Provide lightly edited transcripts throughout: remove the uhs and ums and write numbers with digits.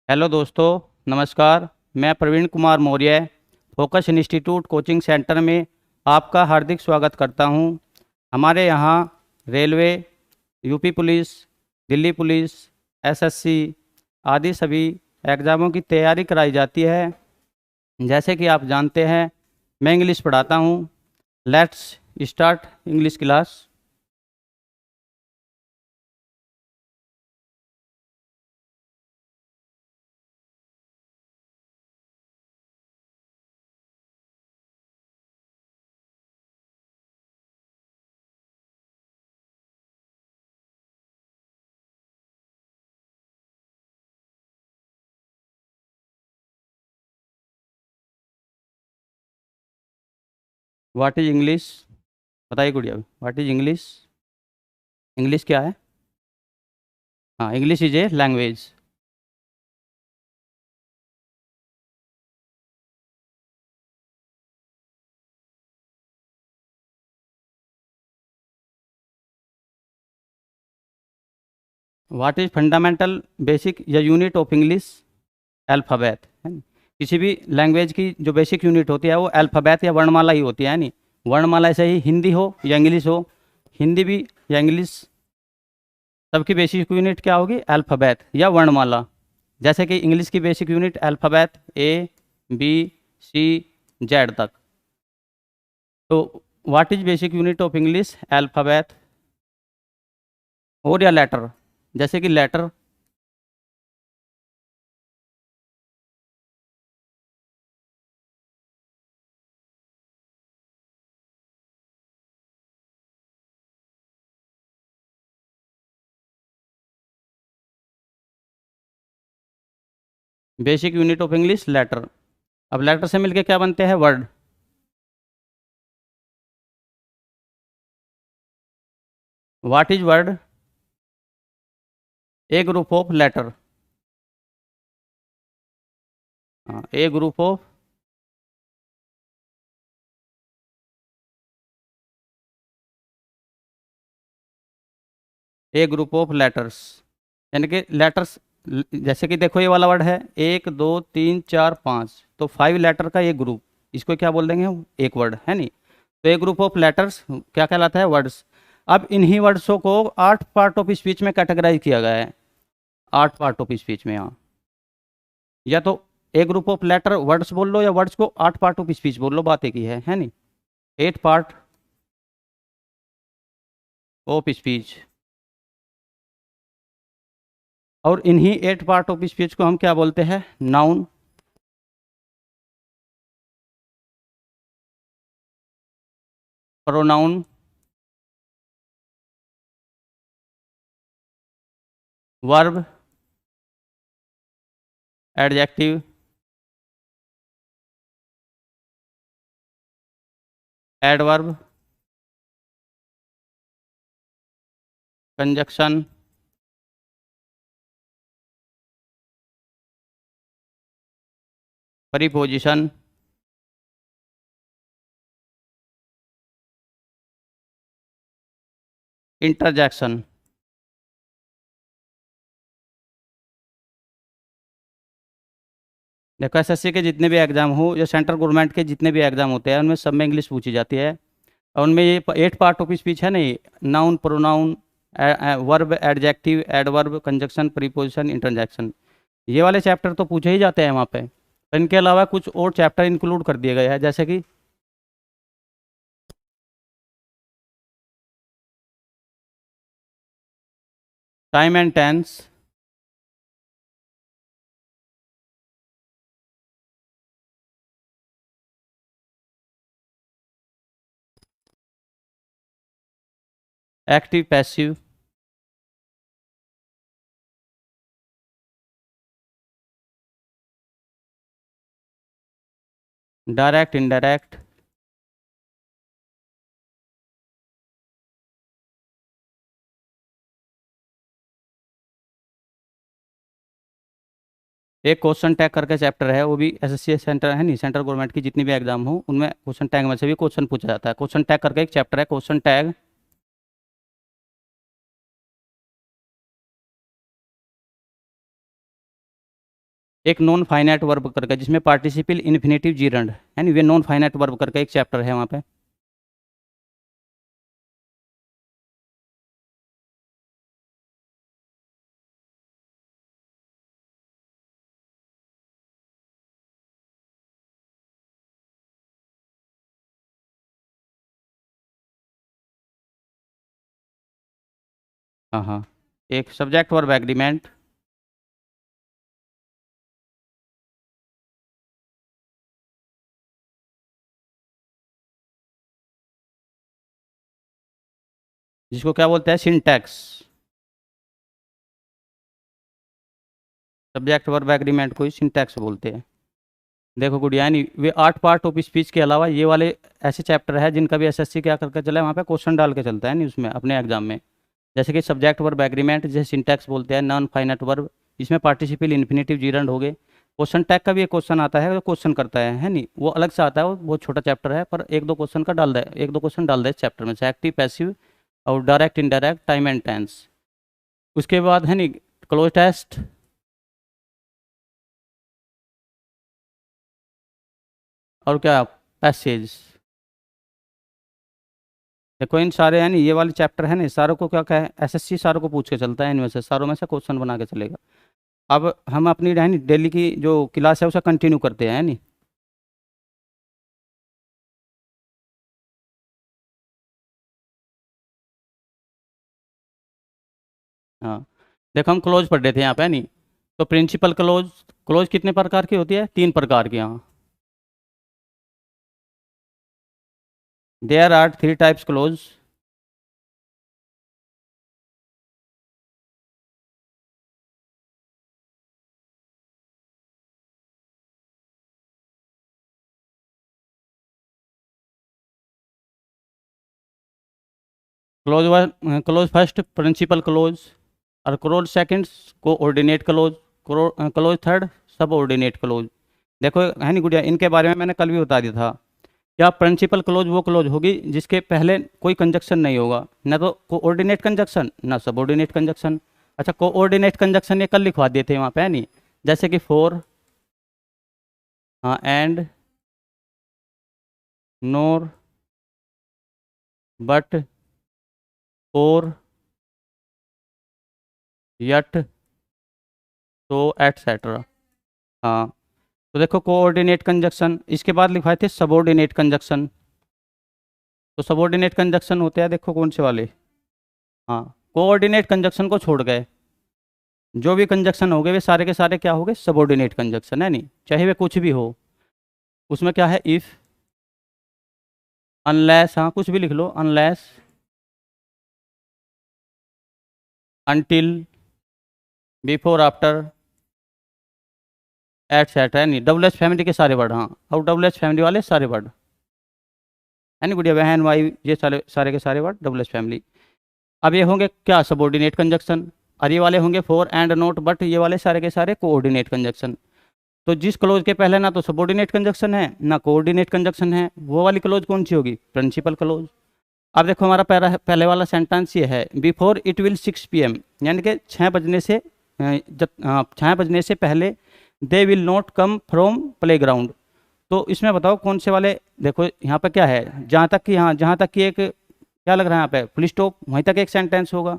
Hello दोस्तों, नमस्कार। मैं Praveen Kumar Maurya focus institute coaching centre में आपका हार्दिक स्वागत करता हूं। हमारे यहां railway, UP police, Delhi police, SSC आदि सभी एग्ज़ामों की तैयारी कराई जाती है। जैसे कि आप जानते हैं, मैं इंग्लिश पढ़ाता हूं। Let's start English class. What is English? बताइए गुड़िया, व्हाट इज इंग्लिश? इंग्लिश क्या है? हाँ, English is a language. What is fundamental basic या यूनिट ऑफ इंग्लिश? अल्फ़ाबेट है नी। किसी भी लैंग्वेज की जो बेसिक यूनिट होती है वो अल्फ़ाबेट या वर्णमाला ही होती है नी। वर्णमाला से ही हिंदी हो या इंग्लिश हो, हिंदी भी या इंग्लिश, सबकी बेसिक यूनिट क्या होगी? अल्फ़ाबेट या वर्णमाला। जैसे कि इंग्लिश की basic unit alphabet A, B, C, Z तक। तो what is basic unit of English? Alphabet और या लेटर। जैसे कि letter, basic unit of English letter. अब लेटर से मिलके क्या बनते हैं? Word. What is word? A group of letter. हाँ, a group of a group of letters. यानी कि लेटर्स, जैसे कि देखो ये वाला वर्ड है, एक दो तीन चार पाँच, तो 5 लेटर का ये ग्रुप, इसको क्या बोल देंगे हम? एक वर्ड है नी। तो ए ग्रुप ऑफ लेटर्स क्या कहलाता है? वर्ड्स। अब इन्हीं वर्ड्सों को 8 पार्ट ऑफ स्पीच में कैटेगराइज किया गया है। 8 पार्ट ऑफ स्पीच में, यहाँ या तो ए ग्रुप ऑफ लेटर वर्ड्स बोल लो या वर्ड्स को 8 पार्ट ऑफ स्पीच बोल लो, बात एक ही है नी। 8 पार्ट ऑफ स्पीच। और इन्हीं 8 पार्ट ऑफ स्पीच को हम क्या बोलते हैं? Noun, pronoun, verb, adjective, adverb, conjunction, preposition, interjection. देखो, एसएससी के जितने भी एग्जाम हो या सेंट्रल गवर्नमेंट के जितने भी एग्जाम होते हैं, उनमें सब में इंग्लिश पूछी जाती है। और उनमें ये 8 पार्ट ऑफ स्पीच है ना, ये noun, pronoun, verb, adjective, adverb, conjunction, preposition, interjection, ये वाले चैप्टर तो पूछे ही जाते हैं वहाँ पे। पर इनके अलावा कुछ और चैप्टर इंक्लूड कर दिए गए हैं, जैसे कि time and tense, active passive, direct indirect, एक क्वेश्चन टैग करके चैप्टर है, वो भी एसएससी सेंटर है नहीं, सेंट्रल गवर्नमेंट की जितनी भी एग्जाम हो उनमें क्वेश्चन टैग में से भी क्वेश्चन पूछा जाता है। क्वेश्चन टैग करके एक चैप्टर है, क्वेश्चन टैग। एक नॉन फाइनाइट वर्ब करके जिसमें पार्टिसिपल इन्फिनेटिव जीरंड है वे नॉन फाइनाइट वर्ब करके एक चैप्टर है वहाँ पे। हाँ हाँ, एक सब्जेक्ट वर्ब एग्रीमेंट। जिसको क्या बोलते हैं, सिंटैक्स। सब्जेक्ट वर्ब एग्रीमेंट को ही सिंटैक्स बोलते हैं। देखो गुड़िया, यानी वे 8 पार्ट ऑफ स्पीच के अलावा ये वाले ऐसे चैप्टर है जिनका भी एसएससी क्या करके चला है, वहाँ पे क्वेश्चन डाल के चलता है नहीं उसमें अपने एग्जाम में। जैसे कि सब्जेक्ट वर्ब एग्रीमेंट, जैसे सिंटैक्स बोलते हैं, नॉन फाइनाइट वर्ब, इसमें पार्टिसिपल इन्फिनेटिव जीरंड हो गए। क्वेश्चन टैग का भी एक क्वेश्चन आता है, क्वेश्चन करता है नहीं, वो अलग से आता है, वो बहुत छोटा चैप्टर है, पर एक दो क्वेश्चन का डाल दे, एक दो क्वेश्चन डाल दे इस चैप्टर में से, एक्टिव पैसिव और direct indirect time and tense. उसके बाद है नहीं क्लोज टेस्ट, और क्या, पैसेज। देखो इन सारे यानी ये वाले चैप्टर है ना, सारों को क्या कहे, एसएससी सारों को पूछ के चलता है, इनमें से सारों में से क्वेश्चन बना के चलेगा। अब हम अपनी है नी डेली की जो क्लास है उसे कंटिन्यू करते हैं नहीं। हाँ, देखो हम क्लोज पढ़ रहे थे यहाँ पे नहीं, तो प्रिंसिपल क्लोज, क्लोज कितने प्रकार की होती है, 3 प्रकार की। हाँ, there are 3 types clause. Clause one, clause first principal clause, और clause second coordinate clause, clause third subordinate clause. देखो है नहीं गुड़िया, इनके बारे में मैंने कल भी बता दिया था। क्या प्रिंसिपल क्लोज वो क्लोज होगी जिसके पहले कोई कंजक्शन नहीं होगा, ना तो कोऑर्डिनेट कंजक्शन ना सबऑर्डिनेट कंजक्शन। अच्छा, कोऑर्डिनेट कंजक्शन ये कल लिखवा दिए थे वहाँ पे है नहीं, जैसे कि फॉर, हाँ, एंड, नोर, बट, और, यट, तो, एटसेट्रा। हाँ, तो देखो कोऑर्डिनेट कंजक्शन, इसके बाद लिखवाए थे सबऑर्डिनेट कंजक्शन। तो सबऑर्डिनेट कंजक्शन होते हैं, देखो कौन से वाले। हाँ, कोऑर्डिनेट कंजक्शन को छोड़ गए, जो भी कंजक्शन हो गए वे सारे के सारे क्या हो गए, सबऑर्डिनेट कंजक्शन है नहीं, चाहे वे कुछ भी हो। उसमें क्या है, इफ, अनलेस, हाँ कुछ भी लिख लो, unless, until, before, after, etcetera, है नहीं, डबल एच फैमिली के सारे वर्ड। हाँ, और डबल एच फैमिली वाले सारे वर्ड है नहीं गुड़िया, बहन, वाई, ये सारे सारे के सारे वर्ड डबल एच फैमिली। अब ये होंगे क्या, सबऑर्डिनेट कंजक्शन, और ये वाले होंगे फॉर एंड नोट बट, ये वाले सारे के सारे कोऑर्डिनेट कंजक्शन। तो जिस क्लोज के पहले ना तो सबऑर्डिनेट कंजक्शन है ना कोऑर्डिनेट कंजक्शन है, वो वाली क्लोज कौन सी होगी, प्रिंसिपल क्लोज। अब देखो हमारा पहले वाला सेंटेंस ये है, बिफोर इट विल 6 PM, यानी कि 6 बजने से जब 6 बजने से पहले they will not come from play ground. तो इसमें बताओ कौन से वाले, देखो यहाँ पे क्या है, जहाँ तक कि, हाँ जहाँ तक कि एक क्या लग रहा है यहाँ पे फुल स्टॉप, वहीं तक एक सेंटेंस होगा।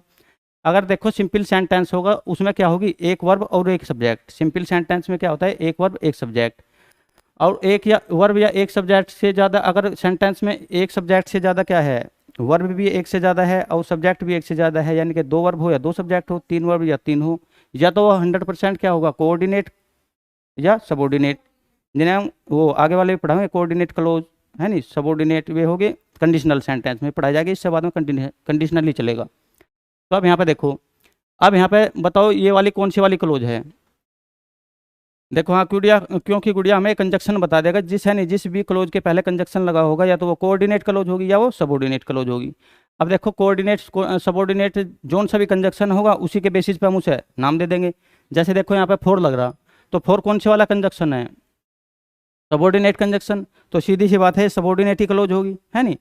अगर देखो सिंपल सेंटेंस होगा उसमें क्या होगी, एक वर्ब और एक सब्जेक्ट। सिंपल सेंटेंस में क्या होता है, एक वर्ब एक सब्जेक्ट, और एक या वर्ब या एक सब्जेक्ट से ज़्यादा, अगर सेंटेंस में एक सब्जेक्ट से ज़्यादा क्या है, वर्ब भी एक से ज़्यादा है और सब्जेक्ट भी एक से ज़्यादा है, यानी कि 2 वर्ब हो या 2 सब्जेक्ट हो, 3 वर्ब या 3 हो, या तो वो 100% क्या होगा, कोऑर्डिनेट या सबऑर्डिनेट, जिन्हें हम वो आगे वाले पढ़ाएंगे कोऑर्डिनेट क्लोज है नहीं, सबऑर्डिनेट वे हो गए कंडीशनल सेंटेंस में पढ़ाई जाएगी, इससे बाद में कंडीशनल ही चलेगा। तो अब यहाँ पे देखो, अब यहाँ पे बताओ ये वाली कौन सी वाली क्लोज है। देखो हाँ गुड़िया, क्योंकि गुड़िया हमें कंजक्शन बता देगा, जिस है नहीं जिस भी क्लोज के पहले कंजक्शन लगा होगा या तो वो कोऑर्डिनेट क्लोज होगी या वो सबऑर्डिनेट क्लोज होगी। अब देखो कोऑर्डिनेट सबऑर्डिनेट जोन सा भी कंजक्शन होगा उसी के बेसिस पे हम उसे नाम दे देंगे। जैसे देखो यहाँ पे फोर लग रहा, तो फोर कौन से वाला कंजक्शन है, सबऑर्डिनेट कंजक्शन, तो सीधी सी बात है सबऑर्डिनेट ही क्लोज होगी है नहीं।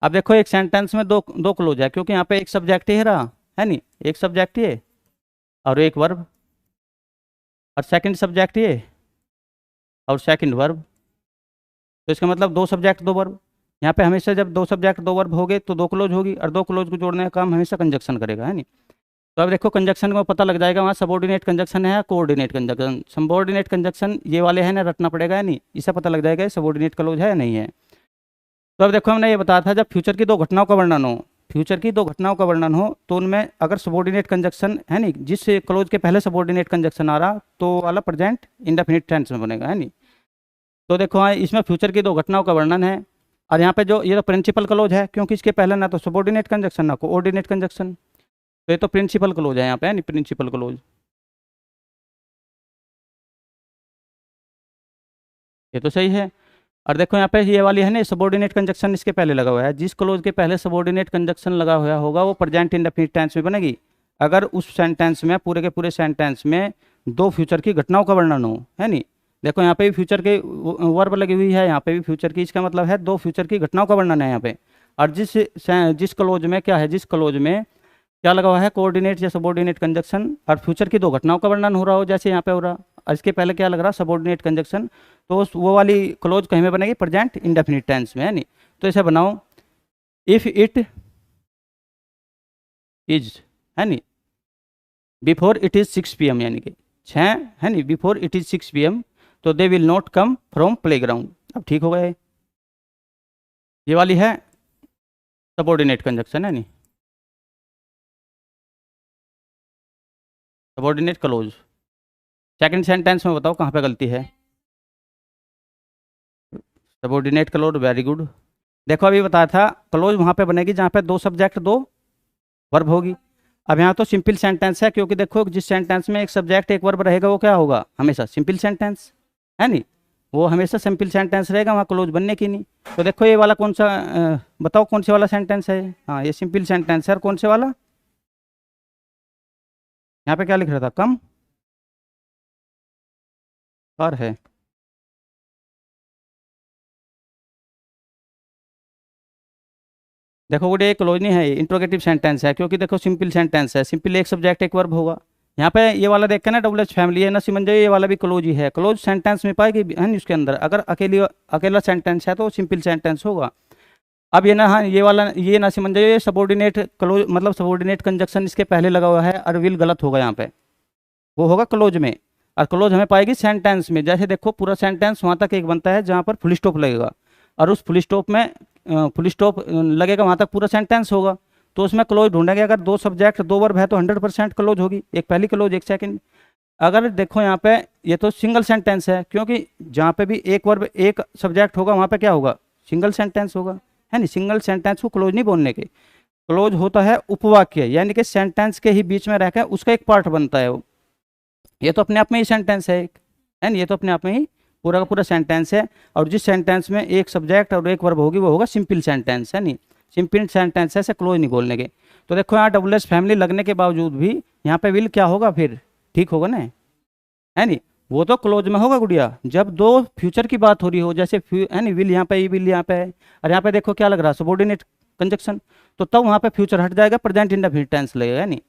अब देखो एक सेंटेंस में दो दो क्लोज है, क्योंकि यहाँ पे एक सब्जेक्ट ही रहा है नहीं, एक सब्जेक्ट ही है और एक वर्ब। और सेकंड सब्जेक्ट ये और सेकंड वर्ब। तो इसका मतलब दो सब्जेक्ट दो वर्ब। यहाँ पे हमेशा जब दो सब्जेक्ट दो वर्ब होगे तो दो क्लोज होगी, और दो क्लोज को जोड़ने का काम हमेशा कंजक्शन करेगा, है नहीं। तो अब देखो कंजक्शन को पता लग जाएगा वहाँ सबऑर्डिनेट कंजक्शन है या कोऑर्डिनेट कंजक्शन। सबऑर्डिनेट कंजक्शन ये वाले हैं ना, रटना पड़ेगा है नहीं, इससे पता लग जाएगा सबऑर्डिनेट क्लोज है या नहीं है। तो अब देखो हमने ये बताया था जब फ्यूचर की दो घटनाओं का वर्णन हो, फ्यूचर की दो घटनाओं का वर्णन हो तो उनमें अगर सबऑर्डिनेट कंजक्शन है नहीं, जिस क्लोज के पहले सबऑर्डिनेट कंजक्शन आ रहा तो वाला प्रेजेंट इंडेफिनिट टेंस में बनेगा, है नहीं। तो देखो हाँ इसमें फ्यूचर की दो घटनाओं का वर्णन है, और यहाँ पे जो ये तो प्रिंसिपल क्लोज है क्योंकि इसके पहले ना तो सबऑर्डिनेट कंजक्शन ना कोऑर्डिनेट कंजक्शन, तो ये तो प्रिंसिपल क्लोज है यहाँ पे, है नहीं, प्रिंसिपल क्लोज। ये तो सही है। और देखो यहाँ पे ये वाली है ना सबऑर्डिनेट कंजक्शन इसके पहले लगा हुआ है, जिस क्लोज के पहले सबऑर्डिनेट कंजक्शन लगा हुआ होगा वो प्रेजेंट इंडेफिनिट टेंस में बनेगी अगर उस सेंटेंस में पूरे के पूरे सेंटेंस में दो फ्यूचर की घटनाओं का वर्णन हो, है नहीं। देखो यहाँ पे भी फ्यूचर के वर्ब लगी हुई है, यहाँ पे भी फ्यूचर की, इसका मतलब है दो फ्यूचर की घटनाओं का वर्णन है यहाँ पे। और जिस क्लोज में क्या है, जिस क्लोज में क्या लगा हुआ है कोऑर्डिनेट या सबऑर्डिनेट कंजक्शन, और फ्यूचर की दो घटनाओं का वर्णन हो रहा हो जैसे यहाँ पे हो रहा, और इसके पहले क्या लग रहा सबऑर्डिनेट कंजक्शन, तो वो वाली क्लोज कहीं में बनेगी प्रेजेंट इंडेफिनिट टेंस में, है नहीं। तो इसे बनाओ इफ इट इज, है नहीं, बिफोर इट इज 6 PM, यानी कि 6, है नहीं, बिफोर इट इज 6 PM, तो they will not come from play ground. अब ठीक हो गए, ये वाली है सबऑर्डिनेट कंजक्शन, है नहीं, सबऑर्डिनेट क्लोज। सेकंड सेंटेंस में बताओ कहाँ पे गलती है। Subordinate close, very good. देखो अभी बताया था क्लोज वहाँ पे बनेगी जहाँ पे दो सब्जेक्ट दो वर्ब होगी। अब यहाँ तो सिंपल सेंटेंस है क्योंकि देखो जिस सेंटेंस में एक सब्जेक्ट एक वर्ब रहेगा वो क्या होगा, हमेशा सिंपल सेंटेंस, है नहीं, वो हमेशा सिंपल सेंटेंस रहेगा, वहाँ क्लोज बनने की नहीं। तो देखो ये वाला कौन सा बताओ कौन से वाला सेंटेंस है। हाँ ये सिंपल सेंटेंस है, और कौन से वाला, यहाँ पे क्या लिख रहा था, कम और है। देखो गुड ये क्लोज नहीं है, ये इंट्रोगेटिव सेंटेंस है क्योंकि देखो सिंपल सेंटेंस है, सिंपल एक सब्जेक्ट एक वर्ब होगा। यहाँ पे ये वाला देख के ना डबल एच फैमिली है ना सिमंजय, ये वाला भी क्लोज ही है, क्लोज सेंटेंस में पाएगी, है नहीं, उसके अंदर अगर अकेला सेंटेंस है तो सिंपल सेंटेंस होगा। अब ये ना, हाँ ये वाला ये ना सिमंजय, ये सबऑर्डिनेट क्लोज मतलब सबऑर्डिनेट कंजक्शन इसके पहले लगा हुआ है और विल गलत होगा यहाँ पे, वो होगा क्लोज में, और क्लोज हमें पाएगी सेंटेंस में। जैसे देखो पूरा सेंटेंस वहाँ तक एक बनता है जहाँ पर फुल स्टॉप लगेगा, और उस फुल स्टॉप में फुल स्टॉप लगेगा वहाँ तक पूरा सेंटेंस होगा, तो उसमें क्लोज ढूंढेंगे। अगर दो सब्जेक्ट दो वर्ब है तो 100% क्लोज होगी, एक पहली क्लोज एक सेकंड। अगर देखो यहाँ पे ये तो सिंगल सेंटेंस है क्योंकि जहाँ पे भी एक वर्ब एक सब्जेक्ट होगा वहाँ पे क्या होगा, सिंगल सेंटेंस होगा, है नहीं। सिंगल सेंटेंस को क्लोज नहीं बोलने के, क्लोज होता है उपवाक्य, यानी कि सेंटेंस के ही बीच में रहकर उसका एक पार्ट बनता है वो। ये तो अपने आप में ही सेंटेंस है एक, है ना, ये तो अपने आप में ही पूरा का पूरा सेंटेंस है। और जिस सेंटेंस में एक सब्जेक्ट और एक वर्ब होगी वो होगा सिंपल सेंटेंस, है नहीं, सिंपल सेंटेंस है, ऐसे क्लोज नहीं बोलने के। तो देखो यहाँ डबल एस फैमिली लगने के बावजूद भी यहाँ पे विल क्या होगा, फिर ठीक होगा ना, है नहीं, वो तो क्लोज में होगा गुड़िया जब दो फ्यूचर की बात हो रही हो, जैसे है नहीं, विल यहाँ पे विल यहाँ पे है, और यहाँ पे देखो क्या लग रहा है सबऑर्डिनेट कंजक्शन, तो तब वहाँ पे फ्यूचर हट जाएगा, प्रेजेंट इंडेफिनिट टेंस लगेगा, है नहीं।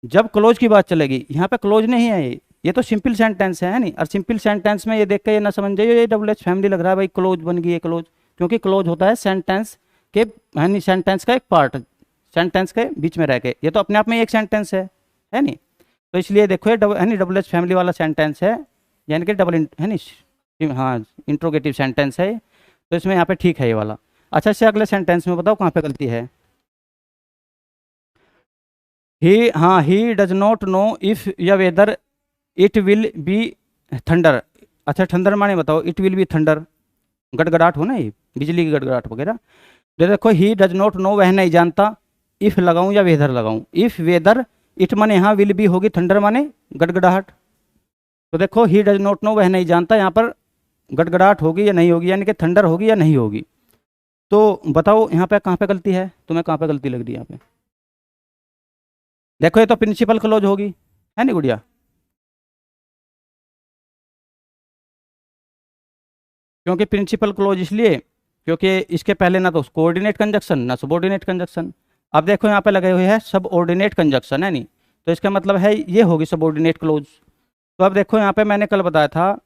जब क्लोज की बात चलेगी यहाँ पे क्लोज नहीं है, ये तो सिंपल सेंटेंस है नहीं। और सिंपल सेंटेंस में ये देख के ये ना समझ जाइए ये डबल एच फैमिली लग रहा है भाई, क्लोज बन गई है क्लोज, क्योंकि क्लोज होता है सेंटेंस के, है नहीं, सेंटेंस का एक पार्ट, सेंटेंस के बीच में रह के, ये तो अपने आप में एक सेंटेंस है नहीं। तो इसलिए देखो ये है नहीं डबल एच फैमिली वाला सेंटेंस है, यानी कि डबल है नहीं, हाँ इंट्रोगेटिव सेंटेंस है, तो इसमें यहाँ पे ठीक है ये वाला। अच्छा इससे अगले सेंटेंस में बताओ कहाँ पे गलती है। He does not know if या whether it will be thunder. अच्छा थंडर माने बताओ, इट विल बी थंडर, गड़गड़ाहट हो ना, ये बिजली की गड़गड़ाहट वगैरह। देखो ही डज नॉट नो, वह नहीं जानता, इफ लगाऊं या वेदर लगाऊं, इफ वेदर, इट माने यहाँ विल बी होगी, थंडर माने गड़गड़ाहट। तो देखो ही डज नॉट नो वह नहीं जानता, यहाँ पर गड़गड़ाहट होगी या नहीं होगी, यानी कि थंडर होगी या नहीं होगी। तो बताओ यहाँ पे कहाँ पे गलती है, तुम्हें कहाँ पे गलती लग रही है यहाँ पे। देखो ये तो प्रिंसिपल क्लोज होगी, है नहीं गुड़िया, क्योंकि प्रिंसिपल क्लोज इसलिए क्योंकि इसके पहले ना तो कोऑर्डिनेट कंजक्शन ना सबऑर्डिनेट कंजक्शन। अब देखो यहाँ पे लगे हुए हैं सबऑर्डिनेट कंजक्शन, है नहीं, तो इसका मतलब है ये होगी सबऑर्डिनेट क्लोज। तो अब देखो यहाँ पे मैंने कल बताया था,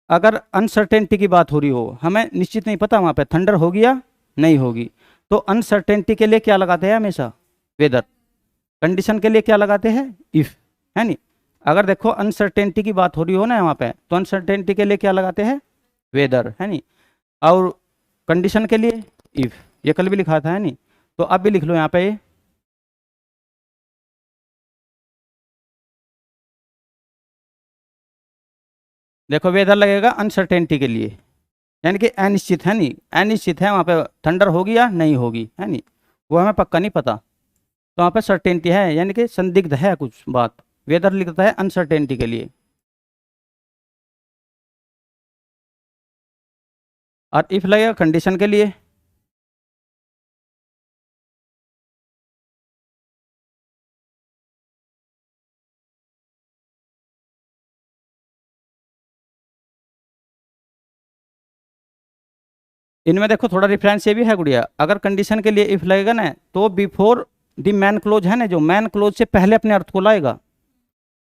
अगर अनसर्टेनिटी की बात हो रही हो, हमें निश्चित नहीं पता वहाँ पे थंडर होगी या नहीं होगी, तो अनसर्टेनिटी के लिए क्या लगाते हैं हमेशा? वेदर। कंडीशन के लिए क्या लगाते हैं? इफ, है नहीं? अगर देखो अनसर्टेनिटी की बात हो रही हो ना वहाँ पे, तो अनसर्टेनिटी के लिए क्या लगाते हैं? वेदर, है नहीं? और कंडीशन के लिए इफ। ये कल भी लिखा था, है नहीं? तो अब भी लिख लो यहाँ पे ये। देखो वेदर लगेगा अनसर्टेनिटी के लिए, यानी कि अनिश्चित, है नहीं? अनिश्चित है वहाँ पे, थंडर होगी या नहीं होगी, है नहीं? वो हमें पक्का नहीं पता, तो वहाँ पे सर्टेनिटी है, यानी कि संदिग्ध है कुछ बात। वेदर लिखता है अनसर्टेनिटी के लिए। और इफ लगेगा कंडीशन के लिए। इनमें देखो थोड़ा डिफरेंस ये भी है गुड़िया, अगर कंडीशन के लिए इफ लगेगा ना, तो बिफोर द मैन क्लोज है ना, जो मैन क्लोज से पहले अपने अर्थ को लाएगा।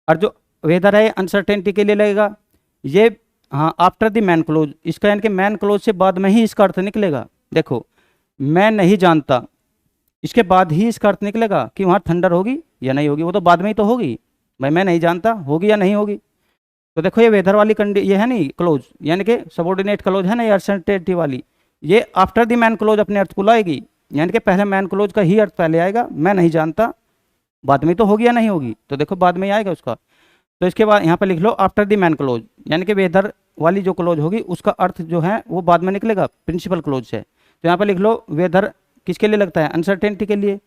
और जो वेदर है अनसर्टेनिटी के लिए लगेगा, ये हाँ आफ्टर द मैन क्लोज, इसका यानी कि मैन क्लोज से बाद में ही इसका अर्थ निकलेगा। देखो मैं नहीं जानता, इसके बाद ही इसका अर्थ निकलेगा कि वहाँ थंडर होगी या नहीं होगी, वो तो बाद में ही तो होगी। भाई मैं नहीं जानता होगी या नहीं होगी। तो देखो ये वेदर वाली ये है नहीं क्लोज, यानी कि सबॉर्डिनेट क्लोज है ना, ये अनसर्टेनिटी वाली, ये आफ्टर द मैन क्लोज अपने अर्थ को लाएगी, यानी कि पहले मैन क्लोज का ही अर्थ पहले आएगा, मैं नहीं जानता, बाद में तो होगी या नहीं होगी, तो देखो बाद में ही आएगा उसका। तो इसके बाद यहाँ पे लिख लो आफ्टर द मैन क्लोज, यानी कि वेदर वाली जो क्लोज होगी उसका अर्थ जो है वो बाद में निकलेगा प्रिंसिपल क्लोज से। तो यहाँ पे लिख लो वेदर किसके लिए लगता है? अनसर्टेनिटी के लिए।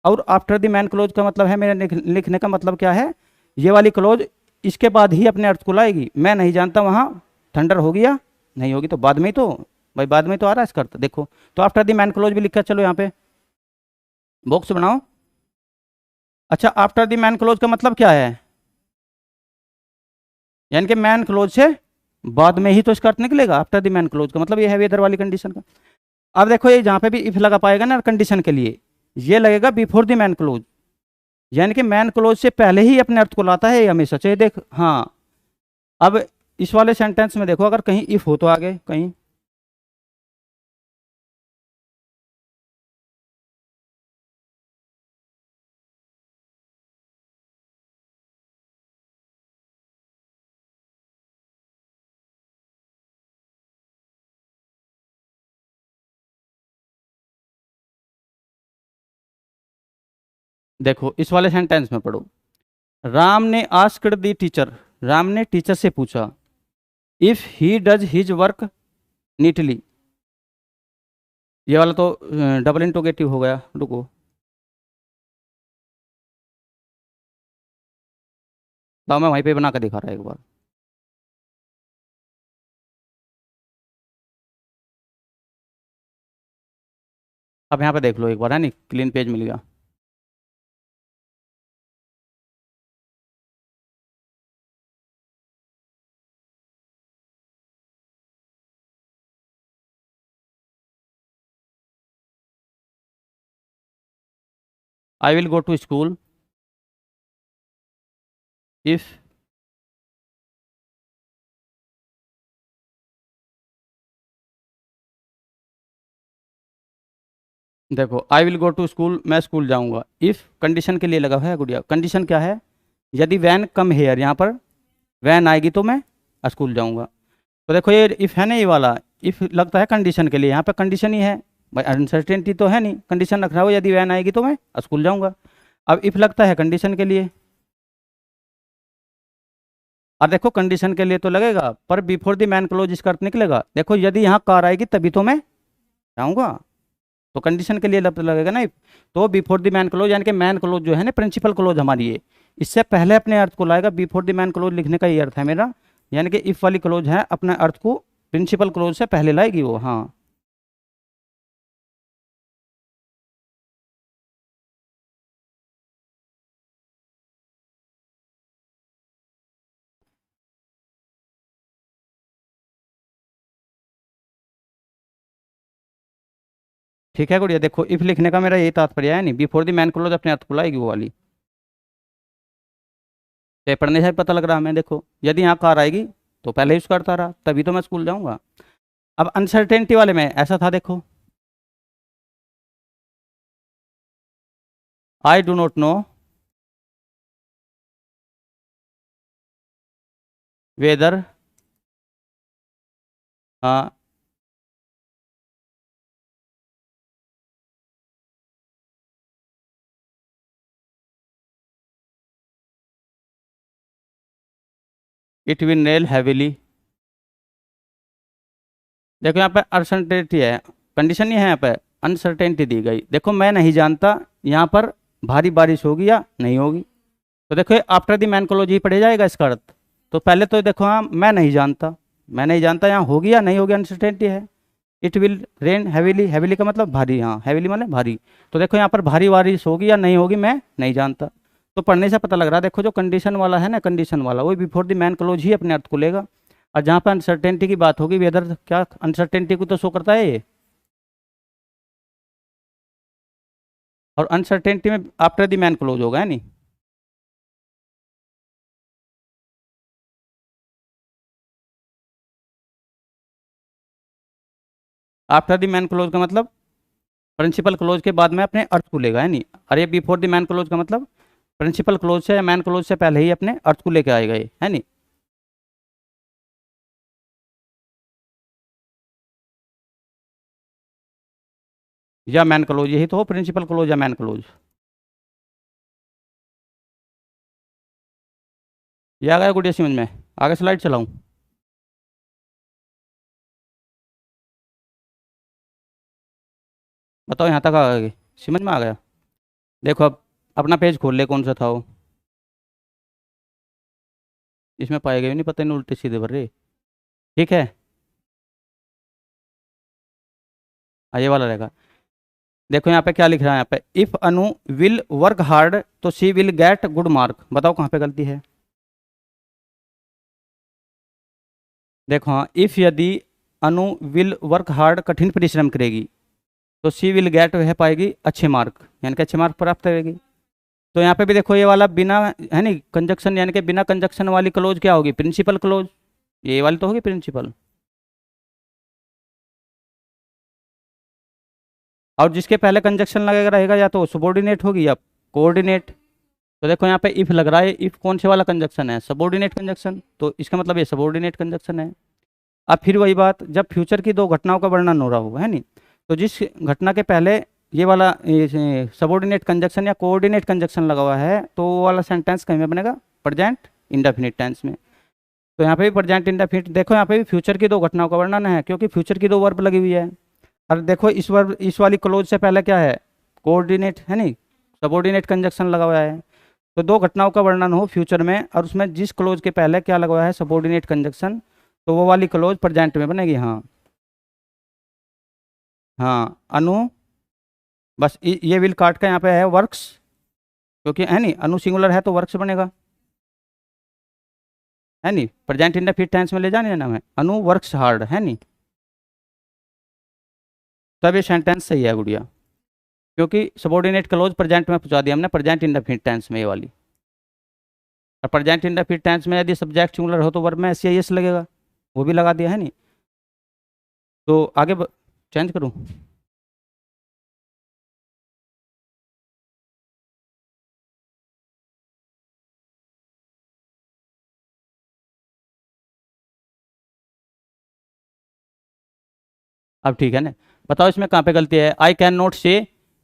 और आफ्टर द मैन क्लोज का मतलब है, मेरे लिखने का मतलब क्या है, ये वाली क्लोज इसके बाद ही अपने अर्थ को लाएगी, मैं नहीं जानता वहाँ थंडर होगी या नहीं होगी, तो बाद में ही तो, भाई बाद में तो आ रहा है इसका अर्थ। देखो तो आफ्टर द मैन क्लोज भी लिखा, चलो यहाँ पे बॉक्स बनाओ। अच्छा आफ्टर द मैन क्लोज का मतलब क्या है? यानी कि मैन क्लोज से बाद में ही तो इसका अर्थ निकलेगा, आफ्टर द मैन क्लोज का मतलब ये है वेदर वाली कंडीशन का। अब देखो ये जहाँ पे भी इफ लगा पाएगा ना कंडीशन के लिए, ये लगेगा बिफोर द मैन क्लोज, यानी कि मैन क्लोज से पहले ही अपने अर्थ को लाता है ये हमेशा, चाहे देख हाँ। अब इस वाले सेंटेंस में देखो अगर कहीं इफ हो तो आगे कहीं, देखो इस वाले सेंटेंस में पढ़ो, राम ने आस्क्ड द टीचर, राम ने टीचर से पूछा, if he does his work neatly. ये वाला तो डबल इंटोगेटिव हो गया, रुको। तो मैं वहीं पे बना कर दिखा रहा है एक बार। अब यहाँ पे देख लो एक बार, है नहीं, क्लीन पेज मिल गया। I will go to school if, देखो I will go to school, मैं स्कूल जाऊंगा, इफ कंडीशन के लिए लगा है गुड़िया। कंडीशन क्या है? यदि वैन कम हेयर, यहाँ पर वैन आएगी तो मैं स्कूल जाऊंगा। तो देखो ये इफ है ना, ये वाला इफ लगता है कंडीशन के लिए, यहाँ पे कंडीशन ही है भाई, अनसर्टेनिटी तो है नहीं, कंडीशन रख रहा हो यदि वैन आएगी तो मैं स्कूल जाऊंगा। अब इफ लगता है कंडीशन के लिए, और देखो कंडीशन के लिए तो लगेगा, पर बिफोर द मैन क्लोज इसका अर्थ निकलेगा। देखो यदि यहाँ कार आएगी तभी तो मैं जाऊंगा, तो कंडीशन के लिए लगेगा ना। तो बिफोर द मैन क्लोज, यानी कि मैन क्लोज जो है ना प्रिंसिपल क्लोज हमारी है, इससे पहले अपने अर्थ को लाएगा। बिफोर द मैन क्लोज लिखने का ये अर्थ है मेरा, यानी कि इफ वाली क्लोज है अपने अर्थ को प्रिंसिपल क्लोज से पहले लाएगी वो, हाँ। ठीक है गुड़िया, देखो इफ लिखने का मेरा यही तात्पर्य है, नहीं बिफोर द मैन क्लोज अपने अर्थ को लाएगी वो वाली। तो ये पढ़ने से पता लग रहा है हमें। देखो यदि यहाँ कार आएगी तो पहले यूज़ करता रहा, तभी तो मैं स्कूल जाऊँगा। अब अनसर्टेनिटी वाले में ऐसा था, देखो I do not know whether, हाँ, इट विल रेन हैविली। देखो यहाँ पे अनसर्टेनिटी है, कंडीशन ये है, यहाँ पे अनसर्टेनिटी दी गई। देखो मैं नहीं जानता यहाँ पर भारी बारिश होगी या नहीं होगी। तो देखो आफ्टर द मैन क्लॉज ही पढ़े जाएगा इसका अर्थ। तो पहले तो देखो हाँ मैं नहीं जानता, मैं नहीं जानता यहाँ होगी या नहीं होगी, अनसर्टेनिटी है। It will rain heavily, heavily का मतलब भारी, हाँ हैविली मतलब भारी। तो देखो यहाँ पर भारी बारिश होगी या नहीं होगी मैं नहीं जानता। तो पढ़ने से पता लग रहा है, देखो जो कंडीशन वाला है ना, कंडीशन वाला वही बिफोर द मैन क्लॉज ही अपने अर्थ को लेगा। और जहाँ पर अनसर्टेनिटी की बात होगी, वेदर क्या अनसर्टेनिटी को तो शो करता है ये। और अनसर्टेनिटी में आफ्टर द मैन क्लोज होगा, है नहीं। आफ्टर द मैन क्लोज का मतलब प्रिंसिपल क्लोज के बाद में अपने अर्थ को लेगा, है नहीं। और ये बिफोर द मैन क्लोज का मतलब प्रिंसिपल क्लोज से या मैन क्लोज से पहले ही अपने अर्थ को लेके आएगा ये, है नहीं। या मैन क्लोज, यही तो हो प्रिंसिपल क्लोज या मैन क्लोज। ये आ गया गुड़िया समझ में। आगे स्लाइड चलाऊं। बताओ यहाँ तक आ गए, समझ में आ गया। देखो अब अपना पेज खोल ले, कौन सा था वो, इसमें पाएगा भी नहीं, पता नहीं उल्टे सीधे भर रहे। ठीक है, ये वाला रहेगा। देखो यहाँ पे क्या लिख रहा है, यहाँ पे if Anu will work hard तो she will get good mark. बताओ कहाँ पे गलती है। देखो हाँ, इफ यदि अनु विल वर्क हार्ड कठिन परिश्रम करेगी तो शी विल गेट वह पाएगी अच्छे मार्क, यानी कि अच्छे मार्क प्राप्त करेगी। तो यहाँ पे भी देखो ये वाला बिना, है नहीं, कंजक्शन यानी कि बिना कंजक्शन वाली क्लोज क्या होगी, प्रिंसिपल क्लोज। ये वाली तो होगी प्रिंसिपल। और जिसके पहले कंजक्शन लगेगा रहेगा या तो सबॉर्डिनेट होगी या कोऑर्डिनेट। तो देखो यहाँ पे इफ लग रहा है, इफ कौन से वाला कंजक्शन है, सबॉर्डिनेट कंजक्शन, तो इसका मतलब ये सबॉर्डिनेट कंजक्शन है। अब फिर वही बात, जब फ्यूचर की दो घटनाओं का वर्णन हो रहा हो, है नहीं, तो जिस घटना के पहले ये वाला सबॉर्डिनेट कंजक्शन या कोऑर्डिनेट कंजक्शन लगा हुआ है, तो वो वाला सेंटेंस कहीं में बनेगा, प्रेजेंट इंडेफिनिट टेंस में। तो यहाँ पे भी प्रेजेंट इंडेफिनिट, देखो यहाँ पे भी फ्यूचर की दो घटनाओं का वर्णन है, क्योंकि फ्यूचर की दो वर्ब लगी हुई है। और देखो इस वर्ब, इस वाली क्लोज से पहले क्या है, कोऑर्डिनेट, है नहीं, सबॉर्डिनेट कंजक्शन लगा हुआ है। तो दो घटनाओं का वर्णन हो फ्यूचर में और उसमें जिस क्लोज के पहले क्या लगा हुआ है, सबॉर्डिनेट कंजक्शन, तो वो वाली क्लोज प्रेजेंट में बनेगी। हाँ हाँ, अनु, बस ये विल काट का यहाँ पे है वर्क्स, क्योंकि है नहीं अनु सिंगुलर है तो वर्क्स बनेगा, है नहीं। प्रेजेंट इंडेफिनिट टेंस में ले जाने ना है, अनु वर्क्स हार्ड, है नहीं। तब ये सेंटेंस सही है गुड़िया, क्योंकि सबॉर्डिनेट क्लोज प्रेजेंट में पहुंचा दिया हमने, प्रेजेंट इंडेफिनिट टेंस में ये वाली। और प्रेजेंट इंडेफिनिट टेंस में यदि सब्जेक्ट सिंगुलर हो तो वर्ब में एस या एस लगेगा, वो भी लगा दिया, है नहीं। तो आगे चेंज करूँ। अब ठीक है ना, बताओ इसमें कहाँ पे गलती है। आई कैन नॉट से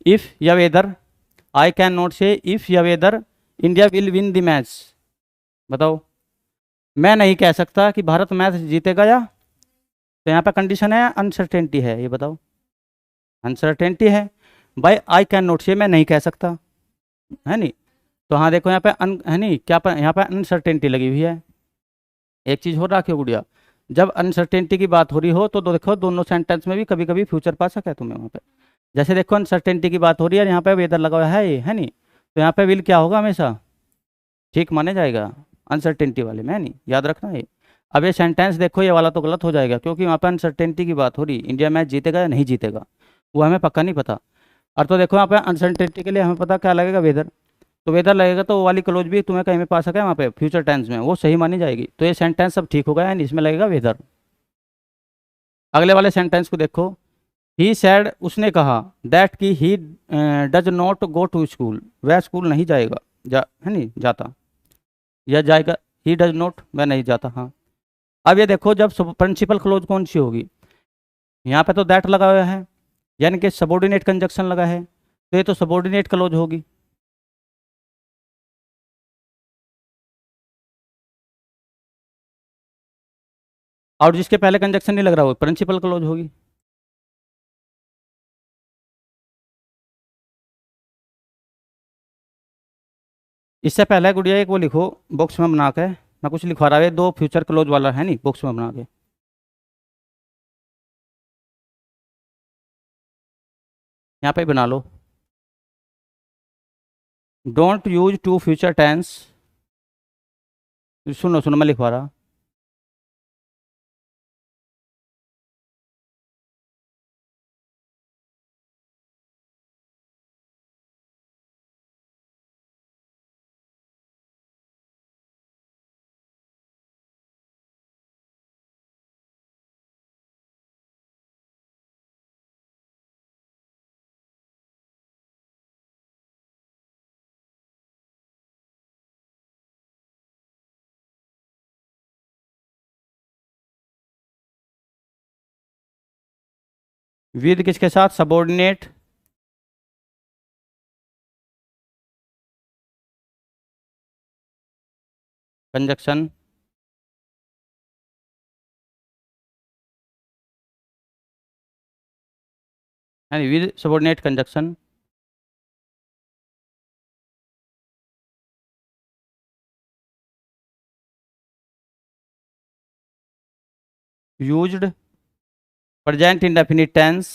इफ या वेदर, आई कैन नॉट से इफ या weather India will win the match. बताओ, मैं नहीं कह सकता कि भारत मैच जीतेगा या, तो यहाँ पे कंडीशन है अनसर्टेनिटी है, ये बताओ अनसर्टेनिटी है। भाई आई कैन नॉट से मैं नहीं कह सकता, है नहीं। तो हाँ देखो यहाँ पे है नहीं क्या यहाँ पे अनसर्टेनिटी लगी हुई है। एक चीज़ हो रखी है गुड़िया, जब अनसर्टेनिटी की बात हो रही हो तो देखो दोनों सेंटेंस में भी कभी कभी फ्यूचर पास है तुम्हें वहाँ पे। जैसे देखो अनसर्टेनिटी की बात हो रही है, यहाँ पे वेदर लगा हुआ है ये, है नहीं, तो यहाँ पे विल क्या होगा, हमेशा ठीक माने जाएगा अनसर्टेनिटी वाले में, है नहीं, याद रखना ये। अब ये सेंटेंस देखो ये वाला तो गलत हो जाएगा, क्योंकि वहाँ पे अनसर्टेनिटी की बात हो रही, इंडिया मैच जीतेगा या नहीं जीतेगा वो हमें पक्का नहीं पता। और तो देखो यहाँ पे अनसर्टेनिटी के लिए हमें पता क्या लगेगा, वेदर। तो वेदर लगेगा तो वो वाली क्लोज भी तुम्हें कहीं में पा सके वहाँ पे फ्यूचर टेंस में, वो सही मानी जाएगी। तो ये सेंटेंस सब ठीक होगा, यानी इसमें लगेगा वेदर। अगले वाले सेंटेंस को देखो, ही सैड, उसने कहा, दैट कि he does not go to school, वह स्कूल नहीं जाएगा, है नहीं जाता, या जाएगा, ही डज नॉट, वह नहीं जाता। हाँ, अब ये देखो जब प्रिंसिपल क्लोज कौन सी होगी, यहाँ पे तो दैट लगा हुआ है, यानी कि सबॉर्डिनेट कंजक्शन लगा है, तो ये तो सबॉर्डिनेट क्लोज होगी। और जिसके पहले कंजक्शन नहीं लग रहा वो प्रिंसिपल क्लोज होगी। इससे पहले गुड़िया एक वो लिखो बॉक्स में बना के, मैं कुछ लिखवा रहा है, दो फ्यूचर क्लोज वाला है नहीं, बॉक्स में बना के यहाँ पे बना लो। Don't use two future tense, सुनो सुनो मैं लिखवा रहा, विद किसके साथ, सबॉर्डिनेट कंजक्शन, यानी with subordinate conjunction used present indefinite tense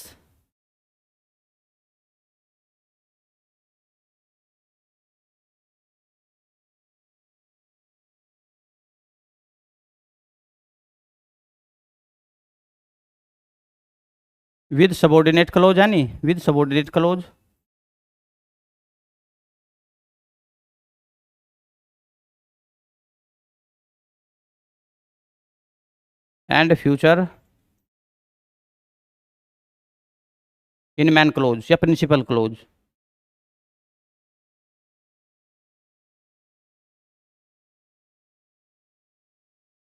with subordinate clause, यानी with subordinate clause and future in main clause या प्रिंसिपल क्लोज।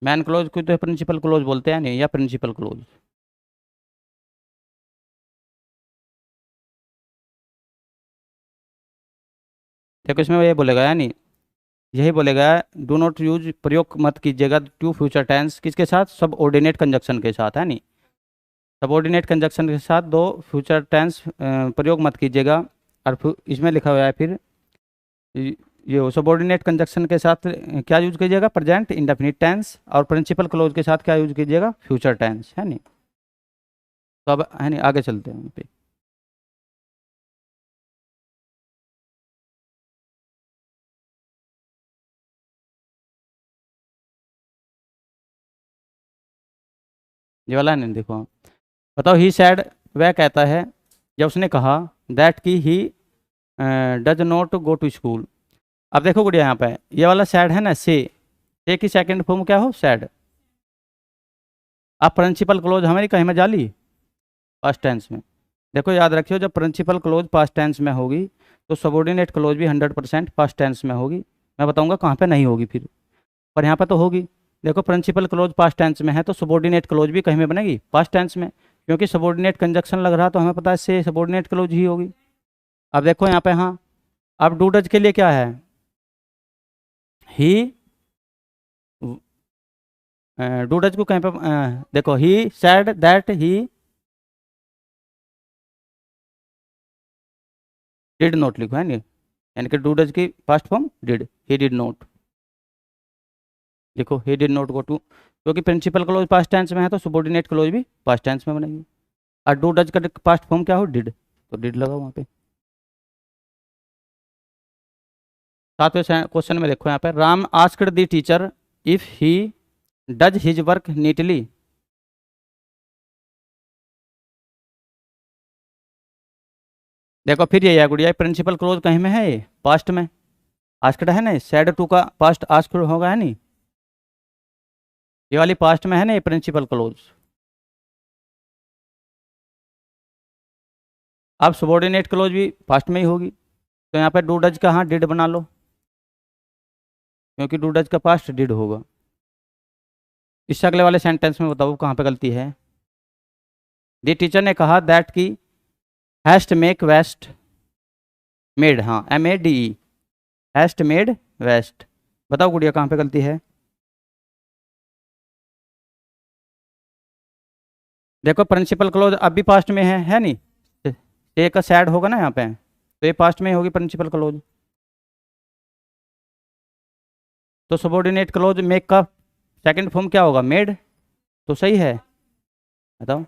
मैन क्लोज को तो प्रिंसिपल क्लोज बोलते हैं नहीं, या प्रिंसिपल क्लोज। देखो इसमें ये बोलेगा, यानी यही बोलेगा, डू नॉट यूज, प्रयोग मत कीजिएगा टू फ्यूचर टेंस किसके साथ, सब ऑर्डिनेट कंजक्शन के साथ, है नहीं, सबऑर्डिनेट कंजक्शन के साथ दो फ्यूचर टेंस प्रयोग मत कीजिएगा। और इसमें लिखा हुआ है फिर ये सबऑर्डिनेट कंजक्शन के साथ क्या यूज कीजिएगा, प्रेजेंट इंडेफिनिट टेंस, और प्रिंसिपल क्लोज के साथ क्या यूज कीजिएगा, फ्यूचर टेंस, है नहीं। तो अब है नहीं, आगे चलते हैं वहाँ पे। ये वाला नहीं, देखो बताओ, ही सैड, वह कहता है, जब उसने कहा, दैट की he does not go to school. अब देखो गुड़िया यहाँ पे ये वाला सैड है ना, से की सेकंड फॉर्म क्या हो, सैड। अब प्रिंसिपल क्लोज हमारी कहीं में जाली, पास्ट टेंस में। देखो याद रखियो, जब प्रिंसिपल क्लोज पास्ट टेंस में होगी तो सबॉर्डिनेट क्लोज भी 100% पास्ट टेंस में होगी। मैं बताऊंगा कहाँ पे नहीं होगी फिर, पर यहाँ पे तो होगी। देखो प्रिंसिपल क्लोज पास्ट टेंस में है तो सबॉर्डिनेट क्लोज भी कहीं में बनेगी, पास्ट टेंस में, क्योंकि सबॉर्डिनेट कंजक्शन लग रहा तो हमें पता है से सबॉर्डिनेट क्लोज ही होगी। अब देखो यहाँ पे, हाँ, अब डू डज के लिए क्या है, ही, डू डज को कहीं पे देखो, he said that he did not लिखो, है नहीं, यानी कि डू डज की past form did, he did not लिखो, he did not go to, क्योंकि प्रिंसिपल क्लोज पास्ट टेंस में है तो सबॉर्डिनेट क्लोज भी पास्ट टेंस में बनेगी। और डू डज का पास्ट फॉर्म क्या हो, डिड, तो डिड लगा वहाँ पे। सातवें क्वेश्चन में देखो यहाँ पे, Ram asked the teacher if he does his work neatly. देखो फिर ये है गुड़िया, प्रिंसिपल क्लोज कहीं में है, ये पास्ट में, आस्क्ड है ना, सैड टू का पास्ट आस्क्ड होगा है नहीं, ये वाली पास्ट में है ना ये प्रिंसिपल क्लोज। अब सबॉर्डिनेट क्लोज भी पास्ट में ही होगी, तो यहाँ पे डू डज का हाँ डिड बना लो, क्योंकि डू डज का पास्ट डिड होगा। इससे अगले वाले सेंटेंस में बताओ कहाँ पे गलती है। दी टीचर ने कहा दैट की हैस्ट मेक वेस्ट मेड, हाँ MEDE, हैस्ट मेड वेस्ट। बताओ गुड़िया कहाँ पे गलती है। देखो प्रिंसिपल क्लोज अब भी पास्ट में है नहीं, ये का सैड होगा ना यहाँ पे, तो ये पास्ट में ही होगी प्रिंसिपल क्लोज। तो सबॉर्डिनेट क्लोज मेक का सेकंड फॉर्म क्या होगा, मेड, तो सही है, बताओ।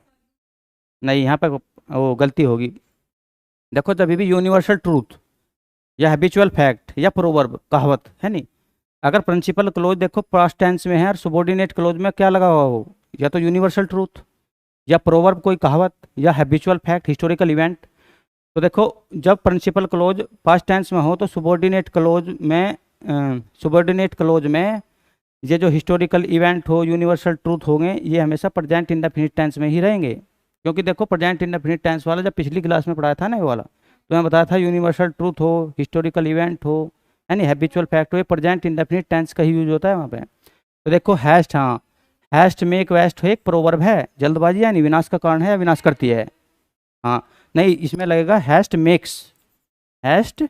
नहीं यहाँ पे वो गलती होगी। देखो जब भी यूनिवर्सल ट्रूथ या हैबिचुअल फैक्ट या प्रोवर्ब कहावत है नहीं, अगर प्रिंसिपल क्लोज देखो पास्ट टेंस में है और सबॉर्डिनेट क्लोज में क्या लगा हुआ हो, या तो यूनिवर्सल ट्रूथ या प्रोवर्ब कोई कहावत या हैबिचुअल फैक्ट हिस्टोरिकल इवेंट। तो देखो जब प्रिंसिपल क्लोज पास्ट टेंस में हो तो सबॉर्डिनेट क्लोज में ये जो हिस्टोरिकल इवेंट हो यूनिवर्सल ट्रूथ होंगे ये हमेशा प्रेजेंट इंडेफिनिट टेंस में ही रहेंगे। क्योंकि देखो प्रेजेंट इंडेफिनिट टेंस वाला जब पिछली क्लास में पढ़ाया था ना ये वाला, तो मैं बताया था यूनिवर्सल ट्रूथ हो, हिस्टोरिकल इवेंट हो, यानी हैबिचुअल फैक्ट हो, ये प्रेजेंट इंडेफिनिट टेंस का ही यूज होता है वहाँ पे। तो देखो हैस्ट, हाँ हैस्ट मेक वेस्ट हो एक प्रोवर्ब है, जल्दबाजी यानी विनाश का कारण है या विनाश करती है, हाँ नहीं इसमें लगेगा हैस्ट मेक्स, हैस्ट,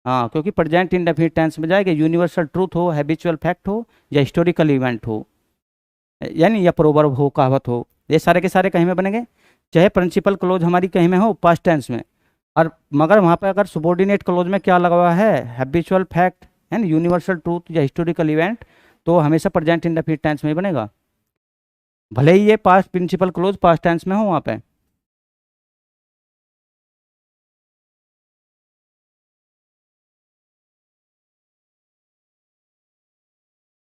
हाँ क्योंकि प्रेजेंट इंडेफिनिट टेंस में जाएगा, यूनिवर्सल ट्रूथ हो, हैबिचुअल फैक्ट हो या हिस्टोरिकल इवेंट हो, यानी या प्रोवर्ब हो, कहावत हो, ये सारे के सारे कहीं में बनेंगे। चाहे प्रिंसिपल क्लोज हमारी कहीं में हो पास्ट टेंस में, और मगर वहाँ पर अगर सबॉर्डिनेट क्लोज में क्या लगा हुआ है, हैबिचुअल फैक्ट है ना, यूनिवर्सल ट्रूथ या हिस्टोरिकल इवेंट, तो हमेशा प्रेजेंट इंडेफिनिट टेंस में ही बनेगा, भले ही ये past principal clause past tense में हो वहाँ पे।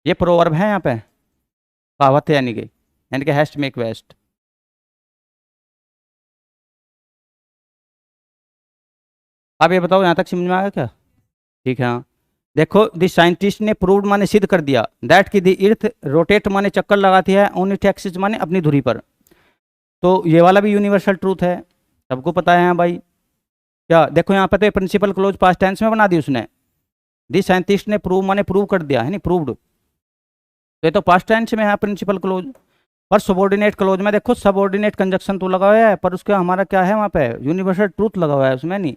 ये प्रोवर्ब है यहाँ पे, कहावत है यानी कि हैस्ट मेक वेस्ट। अब ये बताओ यहाँ तक समझ में आ गया क्या, ठीक है हाँ। देखो द साइंटिस्ट ने प्रूव्ड माने सिद्ध कर दिया, दैट की द अर्थ रोटेट माने चक्कर लगाती है, ऑन इट एक्सिस माने अपनी धुरी पर। तो ये वाला भी यूनिवर्सल ट्रूथ है, सबको पता है हाँ भाई। क्या देखो यहाँ पे तो प्रिंसिपल क्लोज पास्ट टेंस में बना दी उसने, दी साइंटिस्ट ने प्रूव माने प्रूव कर दिया है नहीं, प्रूव्ड, तो ये तो पास्ट टेंस में है प्रिंसिपल क्लोज। पर सबॉर्डिनेट क्लोज में देखो सबॉर्डिनेट कंजक्शन तो लगा हुआ है, पर उसका हमारा क्या है वहाँ पे, यूनिवर्सल ट्रूथ लगा हुआ है उसमें नहीं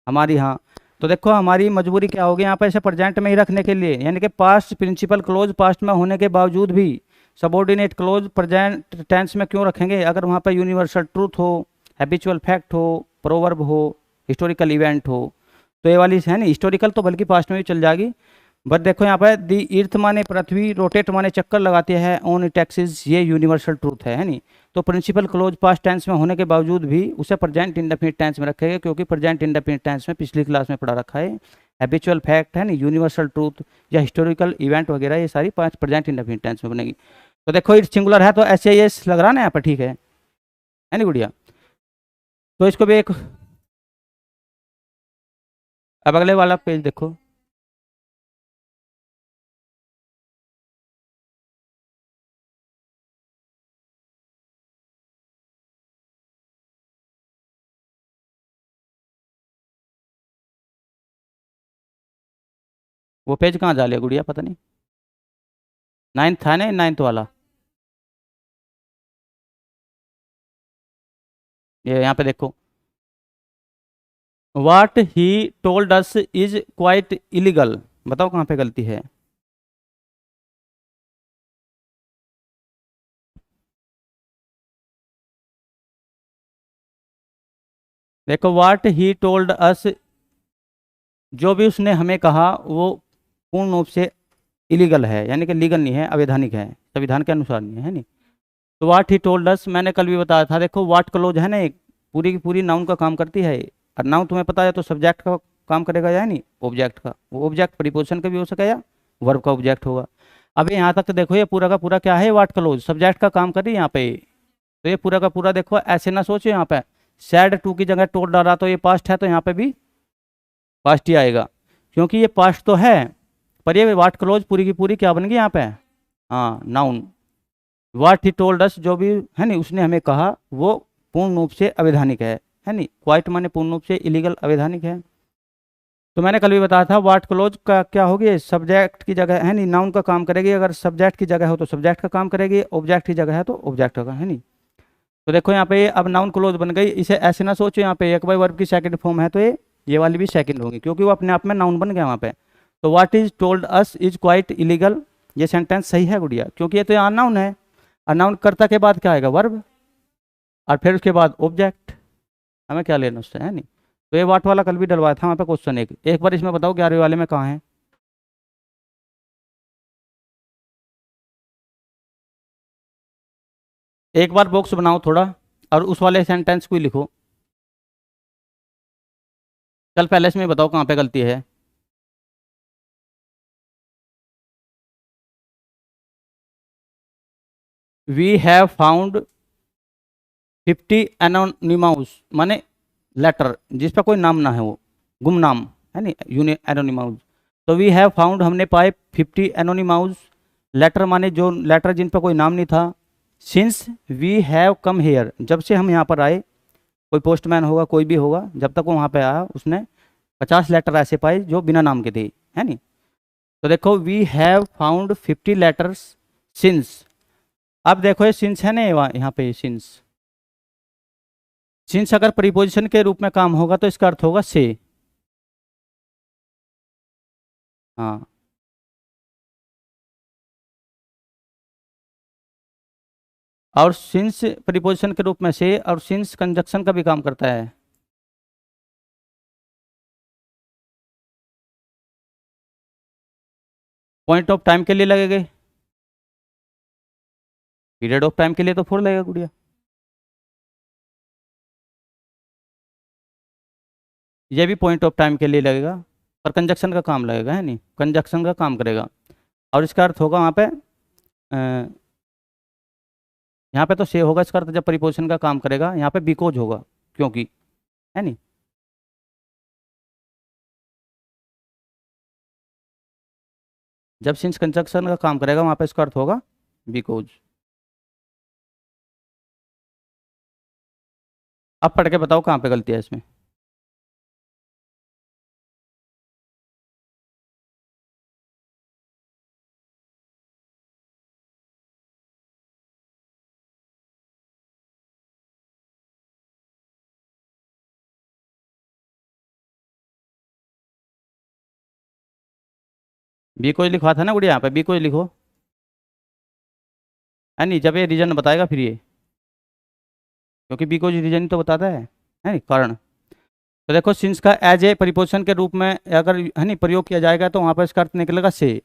हमारी, हाँ। तो देखो हमारी मजबूरी क्या होगी यहाँ पे इसे प्रेजेंट में ही रखने के लिए, यानी कि पास्ट प्रिंसिपल क्लोज पास्ट में होने के बावजूद भी सबॉर्डिनेट क्लोज प्रेजेंट टेंस में क्यों रखेंगे, अगर वहाँ पे यूनिवर्सल ट्रूथ हो, हैबिचुअल फैक्ट हो, प्रोवर्ब हो, हिस्टोरिकल इवेंट हो। तो ये वाली है ना हिस्टोरिकल तो बल्कि पास्ट में भी चल जाएगी। बट देखो यहाँ पर दी अर्थ माने पृथ्वी, रोटेट माने चक्कर लगाती है, ऑन इट एक्सिस ये यूनिवर्सल ट्रूथ है नहीं। तो प्रिंसिपल क्लोज पास्ट टेंस में होने के बावजूद भी उसे प्रेजेंट इंडेफिनिट टेंस में रखेगा, क्योंकि प्रेजेंट इंडेफिनिट टेंस में पिछली क्लास में पढ़ा रखा है, हैबिचुअल फैक्ट है नहीं, यूनिवर्सल ट्रूथ या हिस्टोरिकल इवेंट वगैरह ये सारी पांच प्रेजेंट इंडेफिनिट टेंस में बनेगी। तो देखो इट सिंगुलर है तो SAS लग रहा ना यहाँ पर, ठीक है नहीं गुड़िया। तो इसको भी एक, अब अगले वाला पेज देखो, वो पेज कहाँ जा लिया गुड़िया, पता नहीं, 9th था ना 9th वाला, ये यहाँ पे देखो, what he told us is quite illegal. बताओ कहाँ पे गलती है। देखो वाट ही टोल्ड अस, जो भी उसने हमें कहा वो पूर्ण रूप से इलीगल है, यानी कि लीगल नहीं है, अवैधानिक है, संविधान के अनुसार नहीं है नहीं। तो वाट ही टोल्ड अस मैंने कल भी बताया था, देखो वाट क्लोज है ना एक पूरी की पूरी नाउन का काम करती है, और नाउन तुम्हें पता है तो सब्जेक्ट का काम करेगा या नहीं, ऑब्जेक्ट का, वो ऑब्जेक्ट प्रीपोजिशन का भी हो सके या वर्ब का ऑब्जेक्ट होगा। अब यहाँ तक तो देखो ये पूरा का पूरा क्या है, वाट क्लोज सब्जेक्ट का काम कर रही है यहाँ पे। तो ये पूरा का पूरा देखो ऐसे ना सोचो यहाँ पे सैड टू की जगह टोल्ड डाला तो ये पास्ट है, तो यहाँ पे भी पास्ट ही आएगा। क्योंकि ये पास्ट तो है, पर ये व्हाट क्लोज पूरी की पूरी क्या बन गई यहाँ पे, हाँ नाउन। व्हाट ही टोल्ड अस, जो भी है नहीं उसने हमें कहा, वो पूर्ण रूप से अवैधानिक है नहीं। क्वाइट माने पूर्ण रूप से, इलीगल अवैधानिक है। तो मैंने कल भी बताया था व्हाट क्लोज का क्या होगी, सब्जेक्ट की जगह है नहीं नाउन का काम करेगी, अगर सब्जेक्ट की जगह हो तो सब्जेक्ट का काम करेगी, ऑब्जेक्ट की जगह है तो ऑब्जेक्ट का, है नहीं। तो देखो यहाँ पे अब नाउन क्लोज बन गई, इसे ऐसे ना सोचो यहाँ पे एक बाई वर्ब की सेकंड फॉर्म है तो ये वाली भी सेकंड होगी, क्योंकि वो अपने आप में नाउन बन गया वहाँ पे। तो what is told us is quite illegal, ये सेंटेंस सही है गुड़िया, क्योंकि ये तो यहाँ नाउन है, और नाउन कर्ता के बाद क्या आएगा, वर्ब, और फिर उसके बाद ऑब्जेक्ट, हमें क्या लेना उससे, है नहीं। तो ये वाट वाला कल भी डलवाया था वहाँ पे क्वेश्चन, एक बार इसमें बताओ 11वीं वाले में कहाँ है। एक बार बॉक्स बनाओ थोड़ा, और उस वाले सेंटेंस को ही लिखो। चल पहले इसमें बताओ कहाँ पे गलती है। वी हैव फाउंड 50 एनोनिमाउस, माने लेटर जिस पर कोई नाम ना है, वो गुमनाम, है नहीं, यूनि एनोनिमाउस। तो वी हैव फाउंड, हमने पाए 50 एनोनिमाउस लेटर, माने जो लेटर जिन पर कोई नाम नहीं था। Since we have come here, जब से हम यहाँ पर आए, कोई पोस्टमैन होगा कोई भी होगा, जब तक वो वहाँ पे आया उसने 50 लेटर ऐसे पाए जो बिना नाम के थे, है नहीं। तो देखो we have found 50 letters since. अब देखो ये सिंस है ना, यहाँ पे सिंस, सिंस अगर प्रीपोजिशन के रूप में काम होगा तो इसका अर्थ होगा से, हाँ। और सिंस प्रीपोजिशन के रूप में से, और सिंस कंजक्शन का भी काम करता है। पॉइंट ऑफ टाइम के लिए लगेगा, पीरियड ऑफ टाइम के लिए तो फोर लगेगा गुड़िया। ये भी पॉइंट ऑफ टाइम के लिए लगेगा, पर कंजक्शन का काम लगेगा, है नहीं, कंजक्शन का काम करेगा। और इसका अर्थ होगा वहाँ पे यहाँ पे तो से होगा, इसका अर्थ जब प्रीपोजिशन का काम करेगा, यहाँ पे बिकॉज होगा, क्योंकि, है नहीं। जब सिंस कंजक्शन का काम करेगा वहाँ पे इसका अर्थ होगा बिकॉज। अब पढ़ के बताओ कहाँ पे गलती है इसमें। बिकॉज लिखवा था ना गुड़िया, यहाँ पे बिकॉज लिखो, है नहीं, जब ये रीजन बताएगा फिर ये, क्योंकि बिकॉज रीजन ही तो बताता है नहीं, कारण। तो देखो सिंस का एज ए प्रीपोजिशन के रूप में अगर, है नहीं, प्रयोग किया जाएगा तो वहाँ पर इसका अर्थ निकलेगा से,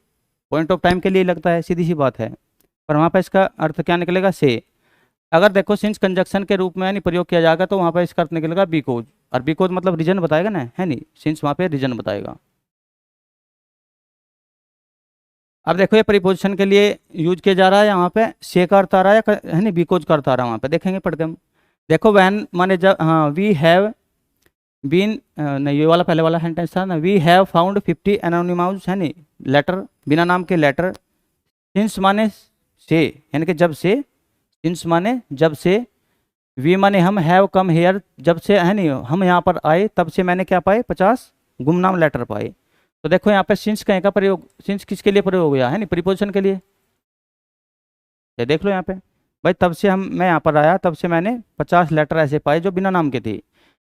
पॉइंट ऑफ टाइम के लिए लगता है, सीधी सी बात है, पर वहाँ पर इसका अर्थ क्या निकलेगा, से। अगर देखो सिंस कंजक्शन के रूप में नहीं प्रयोग किया जाएगा तो वहाँ पर इसका अर्थ निकलेगा बिकॉज, और बिकॉज मतलब रीजन बताएगा ना, है नहीं, सिंस वहाँ पे रीजन बताएगा। अब देखो ये प्रीपोजिशन के लिए यूज किया जा रहा है, यहाँ पे से का अर्थ आ रहा है है नहीं, बिकॉज का अर्थ आ रहा है, वहाँ पे देखेंगे पढ़ के हम। देखो वैन माने जब, हाँ, वी हैव बीन, नहीं ये वाला पहले वाला सेंटेंस था ना, वी हैव फाउंड 50 एनोनिमाउस, है नहीं, लेटर बिना नाम के लेटर। सिंस माने से, यानी कि जब से, सिंस माने जब से, वी माने हम, हैव कम हेयर जब से, है नहीं, हम यहाँ पर आए तब से मैंने क्या पाए, 50 गुमनाम लेटर पाए। तो देखो यहाँ पे सिंस कहीं का प्रयोग, सिंस किसके लिए प्रयोग हुआ है नहीं, प्रीपोजिशन के लिए। ये देख लो यहाँ पे, भाई तब से मैं यहाँ पर आया तब से मैंने 50 लेटर ऐसे पाए जो बिना नाम के थे।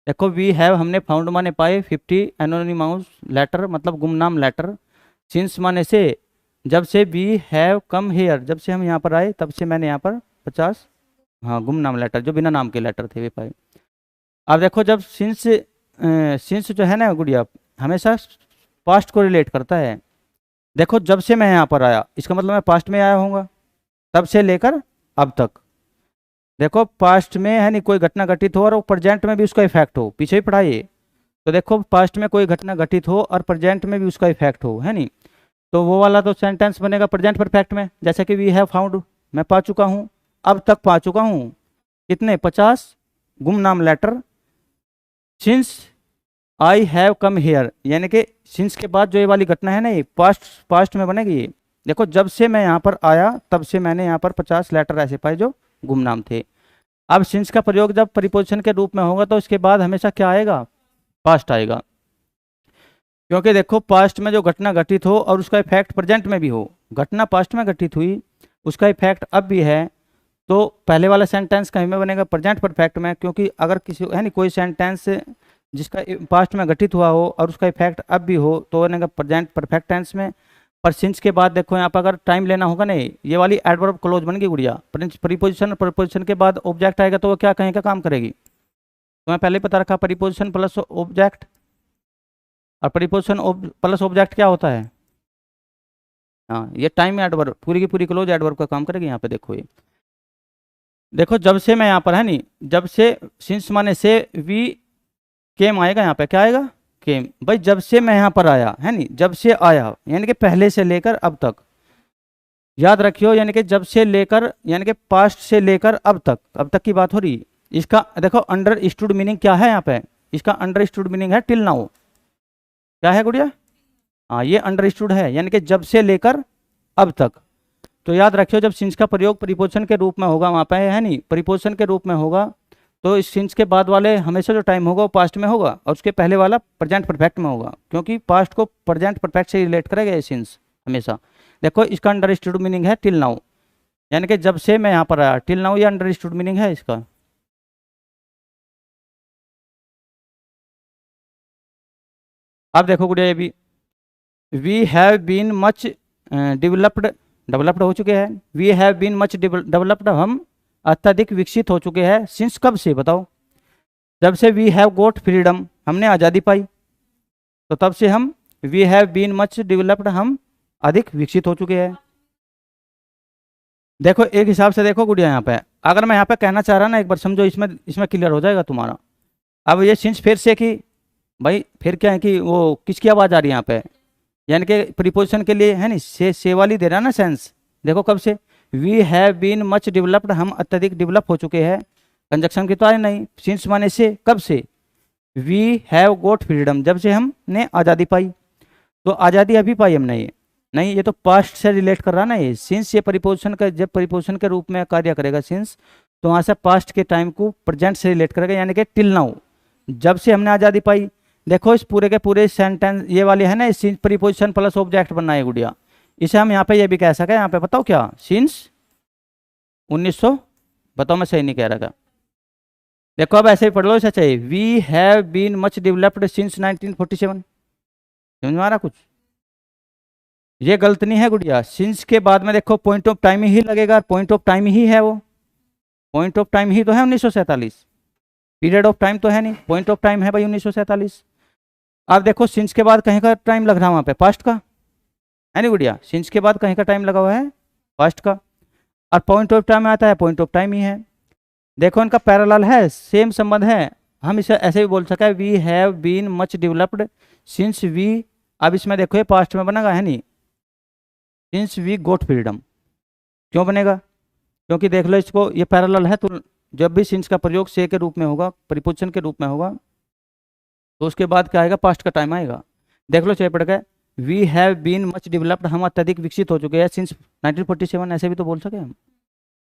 देखो वी हैव हमने, फाउंड माने पाए, 50 एनोनिमाउस लेटर मतलब गुमनाम लेटर। सिंस माने से, जब से, वी हैव कम हेयर जब से हम यहाँ पर आए तब से मैंने यहाँ पर 50, हाँ, गुमनाम लेटर जो बिना नाम के लेटर थे वे पाए। अब देखो जब सिंस, सिंस जो है ना गुड़िया, हमेशा पास्ट को रिलेट करता है। देखो जब से मैं यहाँ पर आया, इसका मतलब मैं पास्ट में आया होऊंगा, तब से लेकर अब तक। देखो पास्ट में है नहीं कोई घटना घटित हो और वो प्रेजेंट में भी उसका इफेक्ट हो, पीछे ही पढ़ाइए। तो देखो पास्ट में कोई घटना घटित हो और प्रेजेंट में भी उसका इफेक्ट हो, है नहीं, तो वो वाला तो सेंटेंस बनेगा प्रेजेंट परफेक्ट में, जैसे कि वी हैव फाउंड, मैं पा चुका हूँ, अब तक पा चुका हूँ, कितने, 50 गुमनाम letter. Since I have come here, यानी कि सिंस के बाद जो ये वाली घटना है ना, ये पास्ट पास्ट में बनेगी ये। देखो जब से मैं यहाँ पर आया तब से मैंने यहाँ पर 50 लेटर ऐसे पाए जो गुमनाम थे। अब सिंस का प्रयोग जब प्रीपोजिशन के रूप में होगा तो इसके बाद हमेशा क्या आएगा, पास्ट आएगा। क्योंकि देखो पास्ट में जो घटना घटित हो और उसका इफेक्ट प्रेजेंट में भी हो, घटना पास्ट में घटित हुई, उसका इफेक्ट अब भी है, तो पहले वाला सेंटेंस कहीं में बनेगा, प्रेजेंट परफेक्ट में। क्योंकि अगर किसी है नहीं कोई सेंटेंस जिसका पास्ट में घटित हुआ हो और उसका इफेक्ट अब भी हो तो बनेगा प्रेजेंट परफेक्ट टेंस में। पर सिंस के बाद देखो यहाँ पर अगर टाइम लेना होगा नहीं, ये वाली एडवर्ब क्लोज बन गई गुड़िया। प्रीपोजिशन प्रपोजिशन के बाद ऑब्जेक्ट आएगा तो वो क्या कहीं का काम करेगी, तो मैं पहले ही बता रखा, प्रीपोजिशन प्लस ऑब्जेक्ट। और प्रीपोजिशन प्लस ऑब्जेक्ट क्या होता है, हाँ ये टाइम एडवर्ब, पूरी की पूरी क्लोज एडवर्ब का काम करेगी। यहाँ पे देखो ये देखो जब से मैं यहाँ पर है नहीं, जब से सिंस माने से, वी केम आएगा, यहाँ पे क्या आएगा, केम। भाई जब से मैं यहाँ पर आया है नहीं, जब से आया यानी कि पहले से लेकर अब तक, याद रखियो, यानी कि जब से लेकर यानी कि पास्ट से लेकर अब तक की बात हो रही। इसका देखो अंडरस्टूड मीनिंग क्या है यहाँ पे, इसका अंडरस्टूड मीनिंग है टिल नाउ। क्या है गुड़िया, हाँ ये अंडरस्टूड है, यानी कि जब से लेकर अब तक। तो याद रखियो जब सिंस का प्रयोग प्रीपोजिशन के रूप में होगा, वहाँ पे है नहीं प्रीपोजिशन के रूप में होगा, तो इस सिंस के बाद वाले हमेशा जो टाइम होगा वो पास्ट में होगा और उसके पहले वाला प्रेजेंट परफेक्ट में होगा, क्योंकि पास्ट को प्रेजेंट परफेक्ट से रिलेट करेगा ये सिंस हमेशा। देखो इसका अंडरस्टूड मीनिंग है टिल नाउ, यानी कि जब से मैं यहाँ पर आया, टिल नाउ ये अंडरस्टूड मीनिंग है इसका। अब देखो गुड़िया ये भी, we have been much developed, developed हो चुके हैं, we have been much developed, हम अत्यधिक विकसित हो चुके हैं। सिंस कब से बताओ, जब से वी हैव गोट फ्रीडम, हमने आज़ादी पाई, तो तब से हम we have been much developed, हम अधिक विकसित हो चुके हैं। देखो एक हिसाब से देखो गुड़िया यहाँ पे, अगर मैं यहाँ पे कहना चाह रहा ना, एक बार समझो, इसमें इसमें क्लियर हो जाएगा तुम्हारा। अब ये सिंस फिर से कि भाई फिर क्या है कि वो किसकी आवाज़ आ रही है यहाँ पे, यानी कि प्रीपोजिशन के लिए है नहीं, से वाली दे रहा ना सेंस। देखो कब से, we have been much developed, हम अत्यधिक डेवलप हो चुके हैं, कंजक्शन की तो आई नहीं, सिंस माने से, कब से, वी हैव गोट फ्रीडम, जब से हमने आज़ादी पाई। तो आज़ादी अभी पाई हमने, ये नहीं, ये तो पास्ट से रिलेट कर रहा ना ये सिंस, ये प्रीपोजिशन का जब प्रीपोजिशन के रूप में कार्य करेगा सिंस, तो वहाँ से पास्ट के टाइम को प्रेजेंट से रिलेट करेगा, यानी कि टिल नाउ, जब से हमने आज़ादी पाई। देखो इस पूरे के पूरे सेंटेंस ये वाले है ना, सिंस प्रीपोजिशन प्लस ऑब्जेक्ट बनना है गुड़िया, इसे हम यहाँ पे ये भी कह सके, यहाँ पे बताओ क्या, सिंस 1900, बताओ मैं सही नहीं कह रहा था। देखो अब ऐसे ही पढ़ लो, इसे चाहिए, we have been much developed since 1947, समझ में आ रहा कुछ, ये गलत नहीं है गुड़िया। सिंस के बाद में देखो पॉइंट ऑफ टाइम ही लगेगा, पॉइंट ऑफ टाइम ही है वो, पॉइंट ऑफ टाइम ही तो है 1947, पीरियड ऑफ टाइम तो है नहीं, पॉइंट ऑफ टाइम है भाई 1947। अब देखो सिंस के बाद कहीं का टाइम लग रहा है वहाँ पे, पास्ट का है नहीं गुड़िया, सिंस के बाद कहीं का टाइम लगा हुआ है पास्ट का, और पॉइंट ऑफ टाइम आता है, पॉइंट ऑफ टाइम ही है। देखो इनका पैरेलल है, सेम संबंध है, हम इसे ऐसे भी बोल सके, we have been much developed since we, अब इसमें देखो ये पास्ट में बनेगा है नहीं, सिंस वी गोट फ्रीडम, क्यों बनेगा, क्योंकि देख लो इसको, ये पैरेलल है, तो जब भी सिंस का प्रयोग से के रूप में होगा, प्रीपोजिशन के रूप में होगा, तो उसके बाद क्या आएगा, पास्ट का टाइम आएगा। देख लो चलिए पढ़ गए, we have been much developed, हम अत्यधिक विकसित हो चुके हैं सिंस 1947, ऐसे भी तो बोल सके हम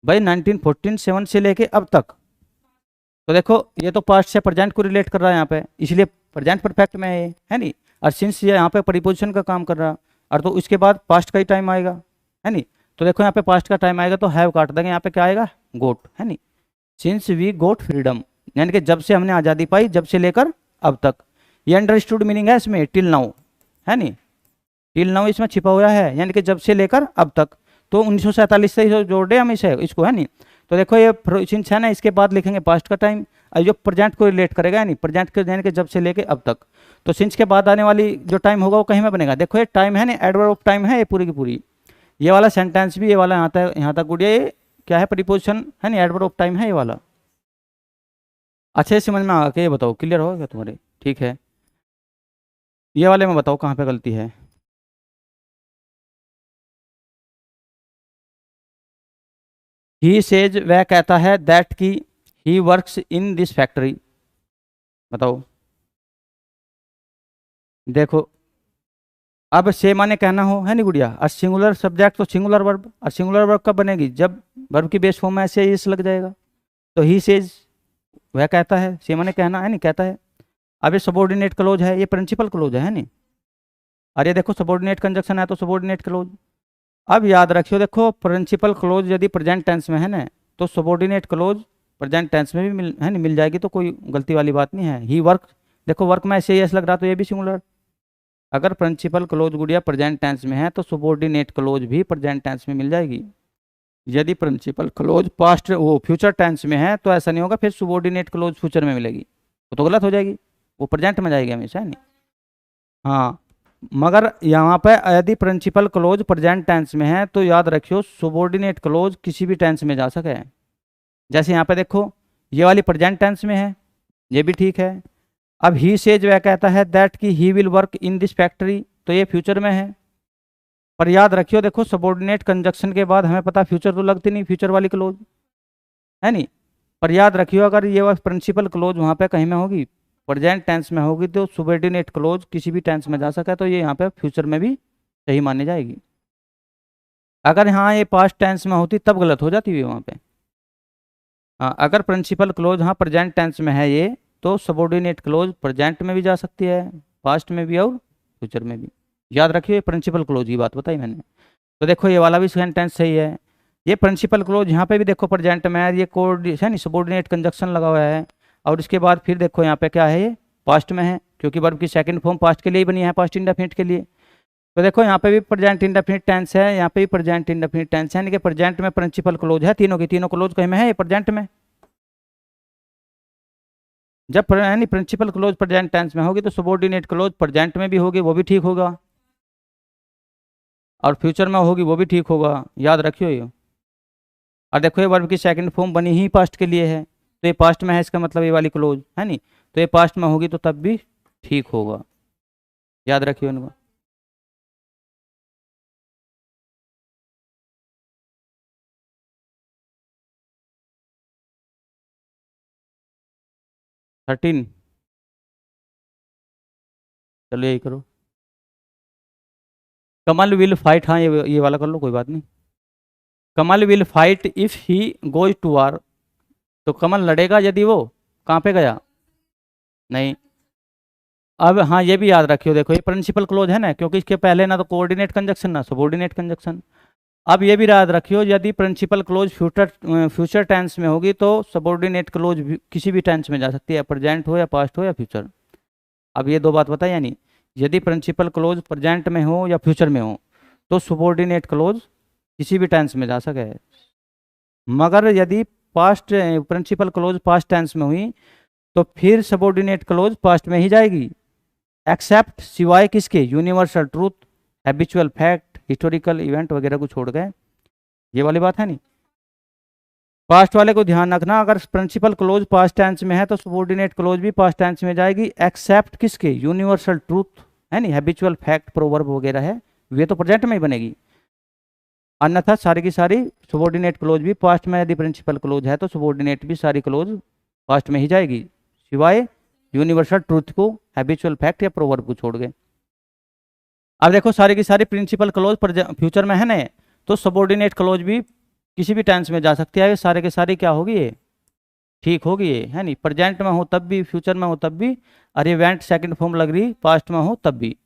भाई, 1947 से लेके अब तक। तो देखो ये तो पास्ट से प्रेजेंट को रिलेट कर रहा है यहाँ पे, इसलिए प्रेजेंट परफेक्ट में है नहीं, और सिंस ये यहाँ पे प्रीपोजिशन का काम कर रहा, और तो उसके बाद पास्ट का ही टाइम आएगा है नहीं। तो देखो यहाँ पे पास्ट का टाइम आएगा तो हैव काट देंगे, यहाँ पे क्या आएगा, गोट है नहीं, सिंस वी गोट फ्रीडम, यानी कि जब से हमने आज़ादी पाई, जब से लेकर अब तक। ये अंडरस्टूड मीनिंग है इसमें, टिल नाउ है नहीं, टिल नाउ इसमें छिपा हुआ है, यानी कि जब से लेकर अब तक, तो 1947 से जोड़ दे हम इसे इसको है नहीं। तो देखो ये सिंस है ना, इसके बाद लिखेंगे पास्ट का टाइम, और जो प्रेजेंट को रिलेट करेगा यानी प्रेजेंट के, यानी कि जब से लेके अब तक। तो सिंस के बाद आने वाली जो टाइम होगा वो कहीं में बनेगा, देखो ये टाइम है ना, एडवर्ब ऑफ टाइम है ये पूरी की पूरी, ये वाला सेंटेंस भी, ये वाला यहाँ तक गुड़िया, ये क्या है, प्रीपोजिशन है ना, एडवर्ब ऑफ टाइम है ये वाला। अच्छे से समझ में आ के ये बताओ, क्लियर होगा क्या तुम्हारे, ठीक है। ये वाले में बताओ कहाँ पे गलती है। ही सेज, वह कहता है, दैट की he works in this factory, बताओ देखो, अब से माने कहना हो, है नहीं गुड़िया, और सिंगुलर सब्जेक्ट तो सिंगुलर वर्ब, और सिंगुलर वर्ब कब बनेगी, जब वर्ब की बेस फॉर्म में ऐसे इस लग जाएगा। तो ही सेज, वह कहता है, से माने कहना, है नहीं, कहता है। अब ये सबॉर्डिनेट क्लोज है, ये प्रिंसिपल क्लोज है नहीं। और ये देखो सबॉर्डिनेट कंजक्शन है तो सबॉर्डिनेट क्लोज। अब याद रखियो, देखो प्रिंसिपल क्लोज यदि प्रेजेंट टेंस में है ना, तो सबॉर्डिनेट क्लोज प्रेजेंट टेंस में भी मिल, है नहीं, मिल जाएगी, तो कोई गलती वाली बात नहीं है। ही वर्क, देखो वर्क में ऐसे ही ऐसे लग रहा तो ये भी सिंगुलर। अगर प्रिंसिपल क्लोज गुड़िया प्रेजेंट टेंस में है तो सबॉर्डिनेट क्लोज भी प्रेजेंट टेंस में मिल जाएगी। यदि प्रिंसिपल क्लोज पास्ट वो फ्यूचर टेंस में है तो ऐसा नहीं होगा, फिर सबॉर्डिनेट क्लोज फ्यूचर में मिलेगी, वो तो गलत हो जाएगी, वो प्रेजेंट में जाएगी हमेशा, है नहीं। हाँ, मगर यहाँ पे यदि प्रिंसिपल क्लोज प्रेजेंट टेंस में है तो याद रखियो सबॉर्डिनेट क्लोज किसी भी टेंस में जा सके। जैसे यहाँ पे देखो, ये वाली प्रेजेंट टेंस में है, ये भी ठीक है। अब ही सेज, वह कहता है दैट कि he will work in this factory, तो ये फ्यूचर में है। पर याद रखियो, देखो सबॉर्डिनेट कंजक्शन के बाद हमें पता फ्यूचर तो लगती नहीं, फ्यूचर वाली क्लोज, है नहीं। पर याद रखियो, अगर ये प्रिंसिपल क्लोज वहाँ पे कहीं में होगी, प्रेजेंट टेंस में होगी, तो सबॉर्डिनेट क्लोज किसी भी टेंस में जा सका, तो ये यहाँ पे फ्यूचर में भी सही मानी जाएगी। अगर हाँ ये पास्ट टेंस में होती तब गलत हो जाती है वहाँ पे। हाँ, अगर प्रिंसिपल क्लोज हाँ प्रेजेंट टेंस में है ये, तो सबॉर्डिनेट क्लोज प्रेजेंट में भी जा सकती है, पास्ट में भी और फ्यूचर में भी। याद रखिए प्रिंसिपल क्लोज की बात बताई मैंने। तो देखो ये वाला भी सेंटेंस सही है। ये प्रिंसिपल क्लोज यहाँ पे भी देखो प्रेजेंट में है, ये कोड है नहीं, सबॉर्डिनेट कंजक्शन लगा हुआ है। और इसके बाद फिर देखो यहाँ पे क्या है, ये पास्ट में है, क्योंकि वर्ब की सेकंड फॉर्म पास्ट के लिए ही बनी है, पास्ट इंडेफिनिट के लिए। तो देखो यहाँ पे भी प्रेजेंट इंडेफिनिट टेंस है, यहाँ पे भी प्रेजेंट इंडेफिनिट टेंस है, यानी कि प्रेजेंट में प्रिंसिपल क्लोज है, तीनों की तीनों क्लोज कहीं में है ये प्रेजेंट में। जब यानी प्रिंसिपल क्लोज प्रेजेंट टेंस में होगी तो सबॉर्डिनेट क्लोज प्रेजेंट में भी होगी, वो भी ठीक होगा, और फ्यूचर में होगी वो भी ठीक होगा, याद रखियो ये। और देखो ये वर्ब की सेकंड फॉर्म बनी ही पास्ट के लिए है, तो ये पास्ट में है, इसका मतलब ये वाली क्लोज, है नहीं, तो ये पास्ट में होगी तो तब भी ठीक होगा, याद रखियो इनको। 13, चलो यही करो। कमल विल फाइट, हाँ ये वाला कर लो, कोई बात नहीं। Kamal will fight if he goes to war, तो कमल लड़ेगा यदि वो कहाँ पे गया, नहीं। अब हाँ ये भी याद रखियो, देखो ये प्रिंसिपल क्लोज है ना, क्योंकि इसके पहले ना तो कोऑर्डिनेट कंजक्शन ना सबॉर्डिनेट कंजक्शन। अब ये भी याद रखियो, यदि principal clause future future tense में होगी तो सबॉर्डिनेट क्लोज भी किसी भी टेंस में जा सकती है, प्रेजेंट हो या पास्ट हो या फ्यूचर। अब ये दो बात बताई, यानी यदि प्रिंसिपल क्लोज प्रेजेंट में हो या फ्यूचर में हो तो सबॉर्डिनेट क्लोज किसी भी टेंस में जा सके। मगर यदि past principal clause past tense में हुई तो फिर सबॉर्डिनेट क्लोज पास्ट में ही जाएगी, एक्सेप्ट, सिवाय किसके, universal truth, habitual fact, historical event वगैरह को छोड़ गए, ये वाली बात है नहीं। पास्ट वाले को ध्यान रखना, अगर प्रिंसिपल क्लोज पास्ट टेंस में है तो सबॉर्डिनेट क्लोज भी पास्ट टेंस में जाएगी, एक्सेप्ट किसके, यूनिवर्सल ट्रूथ, है नहीं, हैबिचुअल फैक्ट, प्रोवर्ब वगैरह है, वे तो प्रेजेंट में ही बनेगी। अन्यथा सारी की सारी सबॉर्डिनेट क्लोज भी पास्ट में, यदि प्रिंसिपल क्लोज है तो सबॉर्डिनेट भी सारी क्लोज पास्ट में ही जाएगी, सिवाय यूनिवर्सल ट्रूथ को, हैबिचुअल फैक्ट या प्रोवर्ब को छोड़ गए। अब देखो सारी की सारी प्रिंसिपल क्लोज फ्यूचर में है ना, तो सबॉर्डिनेट क्लोज भी किसी भी टेंस में जा सकती है, ये सारे के सारे क्या होगी, ये ठीक होगी, ये है नहीं, प्रेजेंट में हो तब भी, फ्यूचर में हो तब भी, और इवेंट सेकंड फॉर्म लग रही पास्ट में हो तब भी।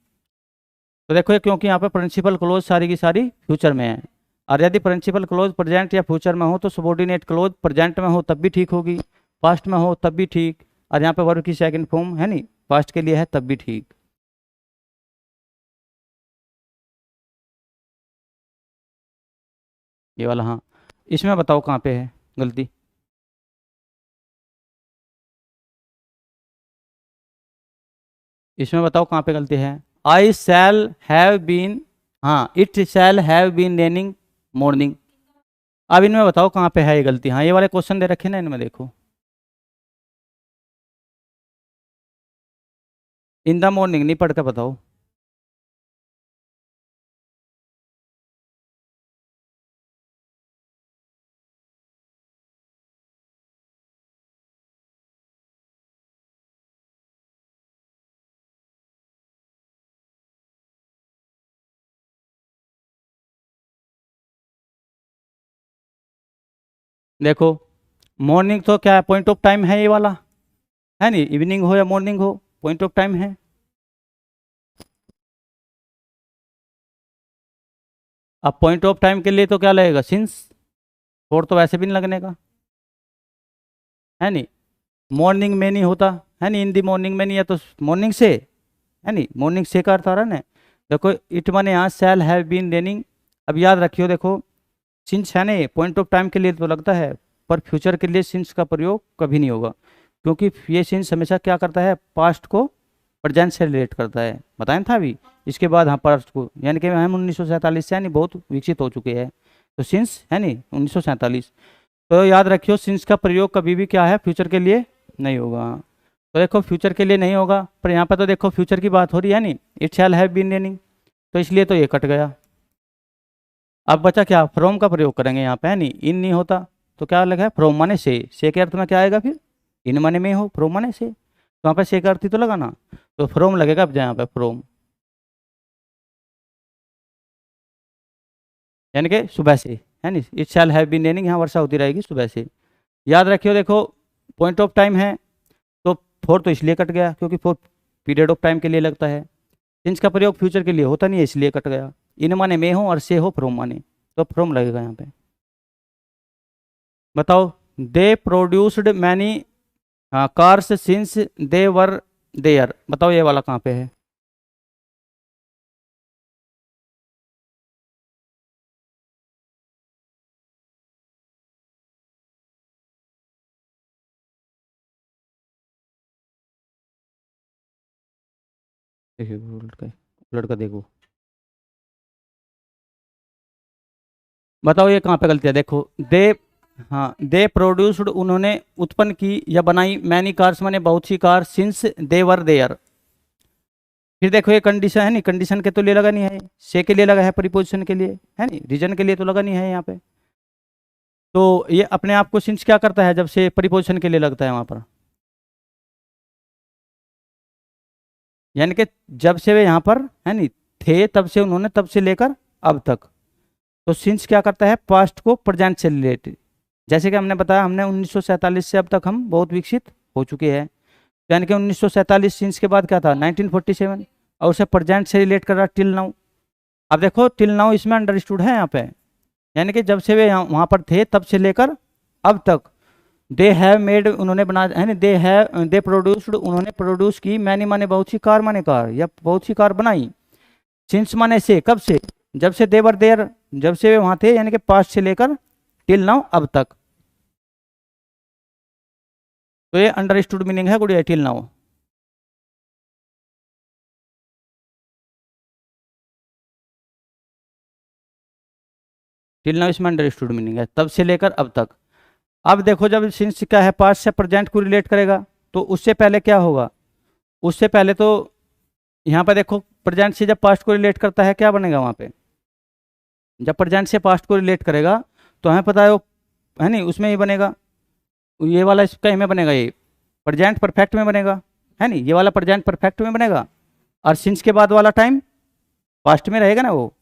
तो देखो ये क्योंकि यहाँ पे प्रिंसिपल क्लोज सारी की सारी फ्यूचर में है, और यदि प्रिंसिपल क्लोज प्रेजेंट या फ्यूचर में हो तो सबॉर्डिनेट क्लोज प्रेजेंट में हो तब भी ठीक होगी, पास्ट में हो तब भी ठीक, और यहाँ पे वर्ब की सेकंड फॉर्म है नहीं पास्ट के लिए है तब भी ठीक। ये वाला हाँ, इसमें बताओ कहाँ पे है गलती। इसमें बताओ कहाँ पे गलती है। आई शैल हैव बीन, हाँ it shall have been raining morning. अब इनमें बताओ कहाँ पे है ये गलती, हाँ ये वाले क्वेश्चन दे रखे ना इनमें देखो, इन द मॉर्निंग नहीं पढ़ के बताओ। देखो मॉर्निंग तो क्या है, पॉइंट ऑफ टाइम है ये वाला, है नहीं, इवनिंग हो या मॉर्निंग हो पॉइंट ऑफ टाइम है। अब पॉइंट ऑफ टाइम के लिए तो क्या लगेगा, सिंस, फोर तो वैसे भी नहीं लगने का, है नहीं। मॉर्निंग में नहीं होता, है नहीं, इन दी मॉर्निंग में नहीं है तो मॉर्निंग से, है नहीं, मॉर्निंग से का अर्थ आ रहा है ना। देखो इट माने यहाँ शैल हैव बीन रेनिंग। अब याद रखियो, देखो सिंस है ना, पॉइंट ऑफ टाइम के लिए तो लगता है, पर फ्यूचर के लिए सिंस का प्रयोग कभी नहीं होगा, क्योंकि ये सिंस हमेशा क्या करता है, पास्ट को प्रेजेंट से रिलेट करता है, बताया था अभी। इसके बाद हाँ पास्ट को, यानी कि हम 1947 से यानी बहुत विकसित हो चुके हैं, तो सिंस है नहीं 1947। तो याद रखियो सिंस का प्रयोग कभी भी क्या है, फ्यूचर के लिए नहीं होगा। तो देखो फ्यूचर के लिए नहीं होगा, पर यहाँ पर तो देखो फ्यूचर की बात हो रही है नहीं, it shall have been raining, तो इसलिए तो ये कट गया। अब बचा क्या, फ्रॉम का प्रयोग करेंगे यहाँ पे, है नहीं, इन नहीं होता तो क्या लगा है, फ्रॉम माने से के अर्थ में क्या आएगा फिर, इन माने में हो, फ्रॉम माने से, तो यहाँ पे से का अर्थ ही तो लगाना, तो फ्रॉम लगेगा। अब यहाँ पे फ्रॉम यानी कि सुबह से, है नहीं, it shall have been raining, यहाँ वर्षा होती रहेगी सुबह से। याद रखियो देखो पॉइंट ऑफ टाइम है, तो फोर तो इसलिए कट गया क्योंकि फोर पीरियड ऑफ टाइम के लिए लगता है। सिंस का प्रयोग फ्यूचर के लिए होता नहीं है, इसलिए कट गया। इन माने में हो और से हो फ्रॉम माने, तो फ्रॉम लगेगा यहाँ पे। बताओ, they produced many cars since they were there, बताओ ये वाला कहाँ पे है। देखिए लड़का देखो, बताओ ये कहाँ पे गलती है, देखो दे, हाँ दे प्रोड्यूस्ड उन्होंने उत्पन्न की या बनाई, मैनी कार्स माने बहुत सी car, since they were there. फिर देखो ये कंडीशन है नहीं, कंडीशन के तो लिए लगा नहीं है, से के लिए लगा है, प्रीपोजिशन के लिए, है नहीं, रीजन के लिए तो लगा नहीं है यहाँ पे। तो ये अपने आप को सिंस क्या करता है, जब से प्रीपोजिशन के लिए लगता है वहां पर, यानी कि जब से वे यहाँ पर, है नहीं, थे, तब से उन्होंने, तब से लेकर अब तक। तो सिंस क्या करता है, पास्ट को प्रेजेंट से रिलेटेड, जैसे कि हमने बताया, हमने 1947 से अब तक हम बहुत विकसित हो चुके हैं, यानी कि 1947 सिंस के बाद क्या था, 1947, और उसे प्रेजेंट से रिलेट कर रहा टिल नाउ। अब देखो टिल नाउ इसमें अंडरस्टूड है यहाँ पे, यानी कि जब से वे यहाँ वहाँ पर थे तब से लेकर अब तक। दे हैव मेड उन्होंने बना, है ना, दे हैव, दे प्रोड्यूस्ड उन्होंने प्रोड्यूस की, मैनी माने बहुत सी कार माने कार, या बहुत सी कार बनाई, सिंस माने से, कब से, जब से देवर देयर, जब से वे वहाँ थे, यानी कि पास्ट से लेकर टिल नाउ अब तक। तो ये अंडरस्टूड मीनिंग है गुड़िया, टिल नाउ। टिल नाउ इसमें अंडरस्टूड मीनिंग है, तब से लेकर अब तक। अब देखो जब सिंस क्या है, पास्ट से प्रेजेंट को रिलेट करेगा, तो उससे पहले क्या होगा, उससे पहले तो यहाँ पे देखो प्रेजेंट से जब पास्ट को रिलेट करता है क्या बनेगा वहाँ पे, जब प्रेजेंट से पास्ट को रिलेट करेगा तो हमें पता है वो, है नहीं, उसमें ही बनेगा, ये वाला इसका में बनेगा, ये प्रेजेंट परफेक्ट में बनेगा, है नहीं, ये वाला प्रेजेंट परफेक्ट में बनेगा, और सिंस के बाद वाला टाइम पास्ट में रहेगा ना वो।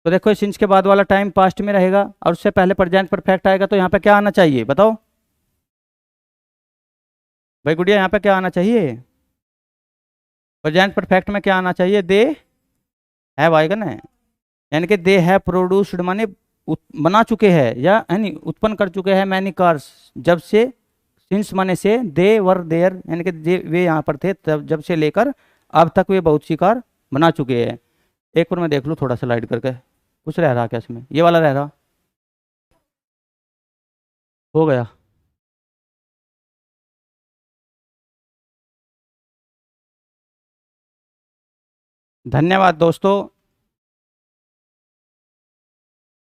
तो देखो सिंस के बाद वाला टाइम पास्ट में रहेगा और उससे पहले प्रेजेंट परफेक्ट आएगा, तो यहाँ पे क्या आना चाहिए बताओ भाई गुड़िया, यहाँ पे क्या आना चाहिए, प्रेजेंट परफेक्ट में क्या आना चाहिए, दे हैव आएगा ना, यानी कि दे हैव प्रोड्यूस्ड माने बना चुके हैं, या है नहीं उत्पन्न कर चुके हैं, मैनी कार्स, जब से, सिंस माने से, दे वर देयर, यानी कि वे यहाँ पर थे तब, जब से लेकर अब तक वे बहुत सी कार बना चुके हैं। एक बार मैं देख लूँ थोड़ा स्लाइड करके, कुछ रह रहा क्या इसमें, ये वाला रह रहा, हो गया। धन्यवाद दोस्तों।